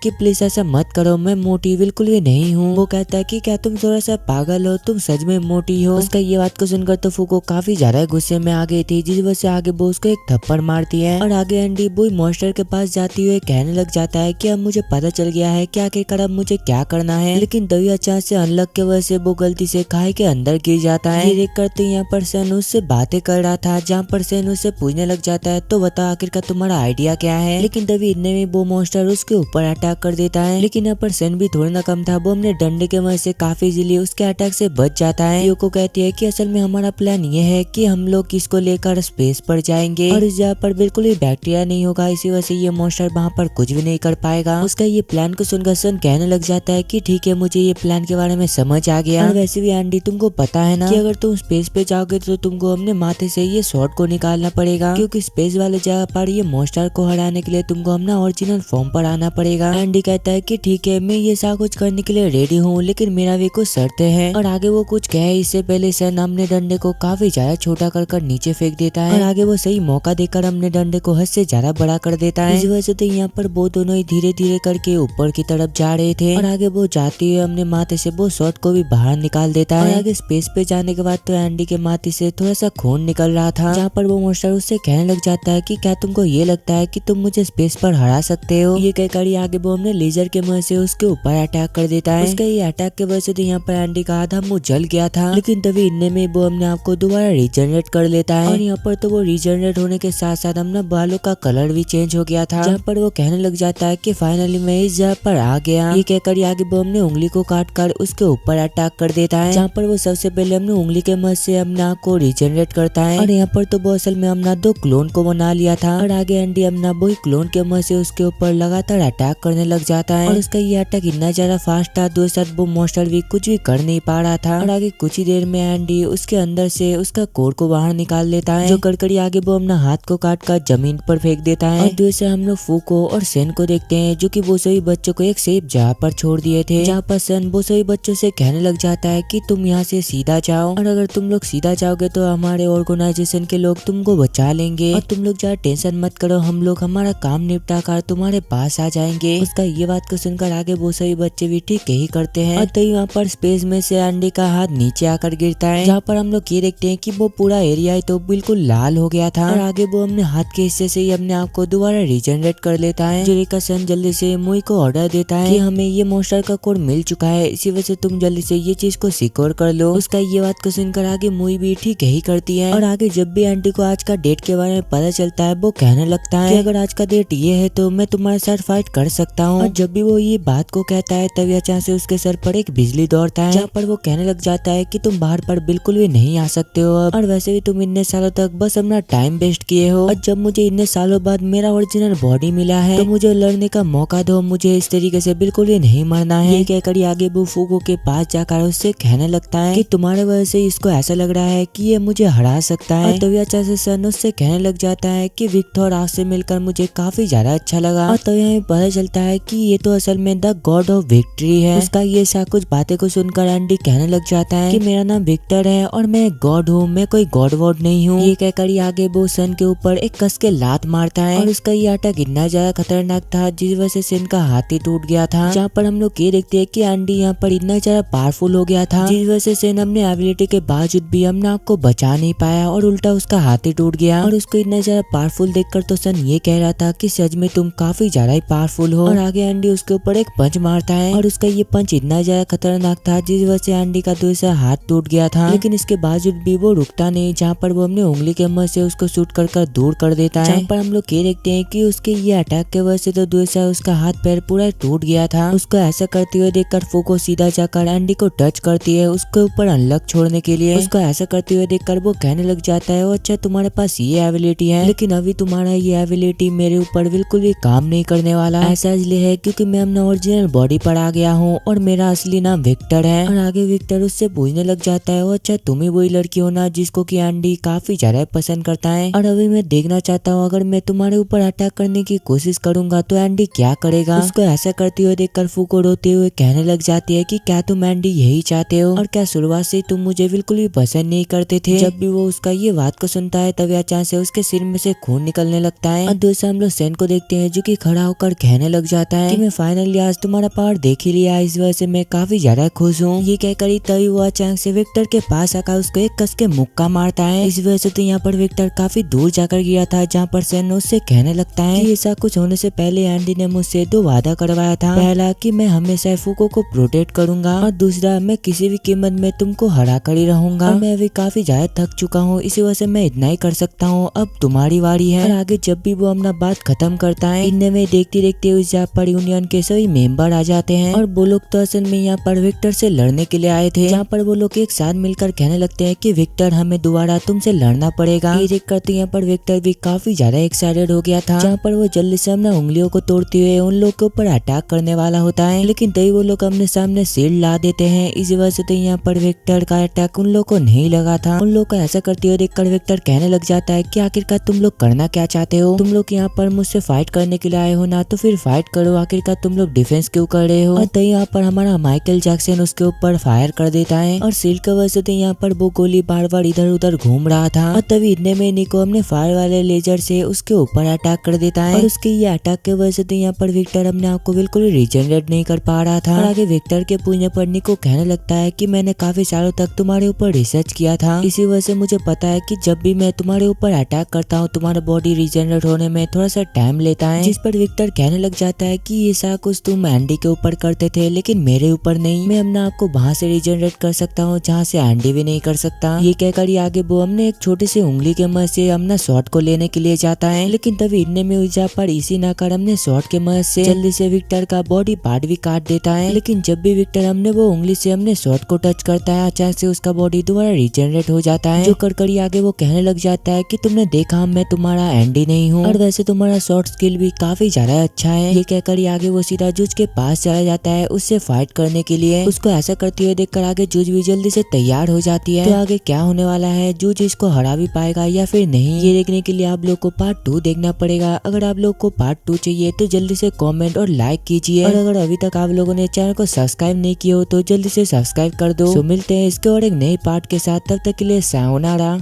कि प्लीज ऐसा मत करो, मैं मोटी बिल्कुल भी नहीं हूँ। वो कहता है कि क्या तुम थोड़ा सा पागल हो, तुम सच में मोटी हो। उसका ये बात को सुनकर तो फूको काफी ज्यादा गुस्से में आ गई थी, जिस वजह से आगे वो उसको एक थप्पड़ मारती है। और आगे एंडी वो मॉन्स्टर के पास जाती हुए कहने लग जाता है कि अब मुझे पता चल गया है कि आखिरकार अब मुझे क्या करना है। लेकिन तभी अचानक से अनलक के वजह से वो गलती से खाई के अंदर गिर जाता है। ये देखकर तो यहाँ पर सेन उससे बातें कर रहा था, जहाँ पर सेन उससे पूछने लग जाता है तो बता आखिरकार तुम्हारा आइडिया क्या है। लेकिन तभी इतने में वो मॉन्स्टर उसके ऊपर अटैक कर देता है। लेकिन यहाँ पर सेन भी थोड़ा ना कम था, वो हमने डंडे के मदद से काफी इजीली उसके अटैक से बच जाता है। योको कहती है कि असल में हमारा प्लान ये है कि हम लोग इसको लेकर स्पेस पर जाएंगे और इस जगह पर बिल्कुल भी बैक्टीरिया नहीं होगा, इसी वजह से ये मॉन्स्टर वहाँ पर कुछ भी नहीं कर पाएगा। उसका ये प्लान को सुनकर सन कहने लग जाता है कि ठीक है मुझे ये प्लान के बारे में समझ आ गया। और वैसे भी एंडी तुमको पता है ना कि अगर तुम स्पेस पे जाओगे तो तुमको अपने माथे से ये शॉट को निकालना पड़ेगा, क्योंकि स्पेस वाले जगह पर ये मॉन्स्टर को हराने के लिए तुमको अपना ओरिजिनल फॉर्म पर आना पड़ेगा। एंडी कहता है कि ठीक है, मैं ये सब कुछ करने के लिए रेडी हूँ, लेकिन मेरा भी कुछ शर्तें हैं। और आगे वो कुछ कहे इससे पहले सन अपने डंडे को काफी ज्यादा छोटा कर नीचे फेंक देता है और आगे वो सही मौका देकर अपने डंडे को हद से ज्यादा बड़ा कर देता है। इस वजह से तो यहाँ पर वो दोनों ही धीरे धीरे करके ऊपर की तरफ जा रहे थे और आगे वो जाते हुए अपने माथे से वो शॉट को भी बाहर निकाल देता है। और आगे स्पेस पे जाने के बाद तो एंडी के माथे से थोड़ा सा खून निकल रहा था, जहाँ पर वो मोस्टर उससे कहने लग जाता है कि क्या तुमको ये लगता है कि तुम मुझे स्पेस पर हरा सकते हो। ये कहकर आगे वो अपने लेजर के मुंह से उसके ऊपर अटैक कर देता है। उसका ये अटैक के वजह से तो यहाँ पर एंडी का आधा मुंह जल गया था, लेकिन तभी इनने में वो अपने आप को दोबारा रिजनरेट कर लेता है। और यहाँ पर तो वो रिजनरेट होने के साथ साथ अपना बालों का कलर भी चेंज हो गया था, जहाँ पर वो कहने लग जाता है कि फाइनली मैं इस जगह पर आ गया। ये कहकर आगे वो अपने उंगली को काट कर उसके ऊपर अटैक कर देता है, जहाँ पर वो सबसे पहले अपने उंगली के मदद से अपने आप को रिजनरेट करता है। और यहाँ पर तो वो असल में अपना 2 क्लोन को बना लिया था और आगे एंडी अपना वही क्लोन के मदद से उसके ऊपर लगातार अटैक करने लग जाता है। और उसका ये अटैक इतना ज्यादा फास्ट था, दूसरे साथ वो मॉन्स्टर भी कुछ भी कर नहीं पा रहा था। और आगे कुछ ही देर में एंडी उसके अंदर से उसका कोर को बाहर निकाल लेता है, जो कड़कड़ी आगे वो अपना हाथ को काट कर जमीन पर फेंक देता है। और दूसरे हम लोग फूको और सेन को देखते हैं, जो कि वो सभी बच्चों को एक सेफ जगह पर छोड़ दिए थे, जहाँ पर सन वो सभी बच्चों से कहने लग जाता है कि तुम यहाँ से सीधा जाओ और अगर तुम लोग सीधा जाओगे तो हमारे ऑर्गेनाइजेशन के लोग तुमको बचा लेंगे और तुम लोग ज्यादा टेंशन मत करो, हम लोग हमारा काम निपटा कर तुम्हारे पास आ जाएंगे। उसका ये बात को सुनकर आगे वो सभी बच्चे भी ठीक ही करते हैं। और तभी वहाँ पर स्पेस में से एंडी का हाथ नीचे आकर गिरता है, जहाँ पर हम लोग ये देखते हैं कि वो पूरा एरिया तो बिल्कुल लाल हो गया था। और आगे वो अपने हाथ के हिस्से से ही अपने आप को दोबारा रिजनरेट कर लेता है। जो सन जल्दी से मुई को ऑर्डर देता है कि हमें ये मॉन्स्टर का कोड मिल चुका है, इसी वजह से तुम जल्दी से ये चीज को सिक्योर कर लो। उसका ये बात को सुनकर आगे मुई भी ठीक ही करती है। और आगे जब भी एंटी को आज का डेट के बारे में पता चलता है, वो कहने लगता है कि अगर आज का डेट ये है तो मैं तुम्हारे साथ फाइट कर सकता हूँ। और जब भी वो ये बात को कहता है तभी अचानक से उसके सर पर एक बिजली दौड़ता है, जहाँ पर वो कहने लग जाता है कि तुम बाहर पर बिल्कुल भी नहीं आ सकते हो अब, और वैसे भी तुम इतने सालों तक बस अपना टाइम वेस्ट किए हो, और जब मुझे इतने सालों बाद मेरा ओरिजिनल बॉडी मिला है तो मुझे लड़ने का मौका दो, मुझे इस तरीके से बिल्कुल भी नहीं मरना है। ये कहकर आगे वो फूको के पास जाकर उससे कहने लगता है कि तुम्हारे वजह से इसको ऐसा लग रहा है कि ये मुझे हरा सकता है। और तभी अचानक से सन उससे कहने लग जाता है कि विक्टर आपसे मिलकर मुझे काफी ज्यादा अच्छा लगा। और तभी हमें पता चलता है कि ये तो असल में द गॉड ऑफ विक्ट्री है। उसका ये सब कुछ बातें को सुनकर एंडी कहने लग जाता है कि मेरा नाम विक्टर है और मैं गॉड हूँ, मैं कोई गॉड वॉड नहीं हूँ। ये कहकर आगे वो सन के ऊपर एक कस के लात मारता है और उसका ये अटैक इतना ज्यादा खतरनाक था जिस वजह से सन का हाथ ही टूट गया था, जहाँ पर हम लोग ये देखते हैं कि एंडी यहाँ पर इतना ज्यादा पावरफुल हो गया था जिस वजह से सन अपने एबिलिटी के बावजूद भी अपने आप को बचा नहीं पाया और उल्टा उसका हाथ ही टूट गया। और उसको इतना ज्यादा पावरफुल देखकर तो सन ये कह रहा था कि सच में तुम काफी ज्यादा ही पावरफुल हो। और आगे एंडी उसके ऊपर एक पंच मारता है और उसका ये पंच इतना ज्यादा खतरनाक था जिस वजह से एंडी का दूसरा हाथ टूट गया था, लेकिन इसके बावजूद भी वो रुकता नहीं, जहाँ पर वो अपने उंगली के मदद से उसको शूट कर दूर कर देता है। जहाँ पर हम लोग ये देखते हैं कि उसके ये अटैक के वजह से तो दूसरा उसका हाथ पैर पूरा टूट गया था। उसको ऐसा करते हुए देखकर फूको सीधा जाकर एंडी को टच करती है उसके ऊपर अनलॉक छोड़ने के लिए। उसको ऐसा करते हुए देखकर वो कहने लग जाता है अच्छा तुम्हारे पास ये एबिलिटी है, लेकिन अभी तुम्हारा ये एबिलिटी मेरे ऊपर बिल्कुल भी काम नहीं करने वाला। ऐसा इसलिए है क्योंकि मैं अपना ओरिजिनल बॉडी पर आ गया हूँ और मेरा असली नाम विक्टर है। और आगे विक्टर उससे पूछने लग जाता है अच्छा तुम ही वही लड़की हो ना जिसको कि एंडी काफी ज्यादा पसंद करता है, और अभी मैं देखना चाहता हूँ अगर मैं तुम्हारे ऊपर अटैक करने की कोशिश करूंगा तो एंडी क्या करेगा। उसको ऐसा करते हुए देखकर फूको रोते हुए कहने लग जाती है कि क्या तुम एंडी यही चाहते हो और क्या शुरुआत से तुम मुझे बिल्कुल भी पसंद नहीं करते थे। जब भी वो उसका ये बात को सुनता है तभी अचानक से उसके सिर में से खून निकलने लगता है। और दूसरा हम लोग सेन को देखते हैं जो कि खड़ा होकर कहने लग जाता है कि मैं फाइनली आज तुम्हारा पावर देख ही लिया, इस वजह से मैं काफी ज्यादा खुश हूँ। ये कहकर तभी वो अचानक से विक्टर के पास आकर उसको एक कस के मुक्का मारता है। इस वजह से तो यहाँ पर विक्टर काफी दूर जाकर गिरा था, जहाँ पर सेन उससे कहने लगता है कि ऐसा कुछ होने से पहले एंडी ने मुझसे 2 वादा करवाया था, पहला कि मैं हमेशा फूको को प्रोटेक्ट करूंगा और दूसरा मैं किसी भी कीमत में तुमको हरा कर ही रहूंगा। मैं अभी काफी ज्यादा थक चुका हूँ, इसी वजह से मैं इतना ही कर सकता हूँ, अब तुम्हारी बारी है। और आगे जब भी वो अपना बात खत्म करता है इनमें में देखते देखते उस जगह पर यूनियन के सभी मेंबर आ जाते हैं और वो लोग तो असल में यहाँ पर विक्टर से लड़ने के लिए आए थे, जहाँ पर वो लोग एक साथ मिलकर कहने लगते हैं कि विक्टर हमें दोबारा तुमसे लड़ना पड़ेगा। ये देख कर तो यहाँ पर विक्टर भी काफी ज्यादा एक्साइटेड हो गया था, जहाँ पर वो जल्दी से अपना उंगलियों को तोड़ते हुए उन लोग के ऊपर अटैक करने वाला होता है, लेकिन तभी वो लोग अपने सामने शील्ड ला देते हैं। इस वजह से तो यहाँ पर विक्टर का अटैक उन लोग को नहीं लगा था। उन लोग को ऐसा करते हुए देखकर विक्टर कहने लग जाता है कि आखिरकार तुम लोग करना क्या चाहते हो, तुम लोग यहाँ पर मुझसे फाइट करने के लिए आए हो ना, तो फिर फाइट करो, आखिरकार तुम लोग डिफेंस क्यों कर रहे हो। और तभी यहाँ पर हमारा माइकल जैक्सन उसके ऊपर फायर कर देता है और सील की वजह से यहाँ पर वो गोली बार बार इधर उधर घूम रहा था। और तभी इतने में निको अपने फायर वाले लेजर से उसके ऊपर अटैक कर देता है और उसके ये अटैक की वजह से यहाँ पर विक्टर अपने आप को बिल्कुल रिजेनरेट नहीं कर पा रहा था। और आगे विक्टर के पूछने पर निको कहने लगता है कि मैंने काफी सालों तक तुम्हारे ऊपर रिसर्च किया था, इसी वजह से मुझे पता है कि जब भी मैं तुम्हारे ऊपर अटैक करता हूँ तुम्हारा बॉडी रिजेनरेट होने में थोड़ा सा टाइम लेता है। जिस पर विक्टर कहने लग जाता है कि ये सारा कुछ तुम एंडी के ऊपर करते थे लेकिन मेरे ऊपर नहीं, मैं अपने आप को वहाँ से रिजेनरेट कर सकता हूँ जहाँ से एंडी भी नहीं कर सकता। ये कहकर ये आगे वो हमने एक छोटी सी उंगली के मदद से अपना शॉट को लेने के लिए जाता है, लेकिन तभी इतने में उजा पर इसी ना कर हमने शॉट के मदद से जल्दी से विक्टर का बॉडी पार्ट भी काट देता है। लेकिन जब भी विक्टर हमने वो उंगली से हमने शॉट को टच करता है अचानक से उसका बॉडी दोबारा रिजेनरेट हो जाता है। जो कर आगे वो कहने लग जाता है कि तुमने देखा मैं तुम्हारा एंडी नहीं हूँ और वैसे तुम्हारा शॉट स्किल भी काफी ज्यादा अच्छा है। ये कहकर आगे वो सीधा जूझ के पास चला जाता है उससे फाइट करने के लिए। उसको ऐसा करते हुए देखकर आगे जूझ भी जल्दी से तैयार हो जाती है। तो आगे क्या होने वाला है, जूझ इसको हरा भी पाएगा या फिर नहीं, ये देखने के लिए आप लोग को पार्ट 2 देखना पड़ेगा। अगर आप लोग को पार्ट 2 चाहिए तो जल्दी से कमेंट और लाइक कीजिए और अगर अभी तक आप लोगों ने चैनल को सब्सक्राइब नहीं किया हो तो जल्दी से सब्सक्राइब कर दो। तो मिलते हैं इसके और एक नए पार्ट के साथ, तब तक के लिए सायोनारा।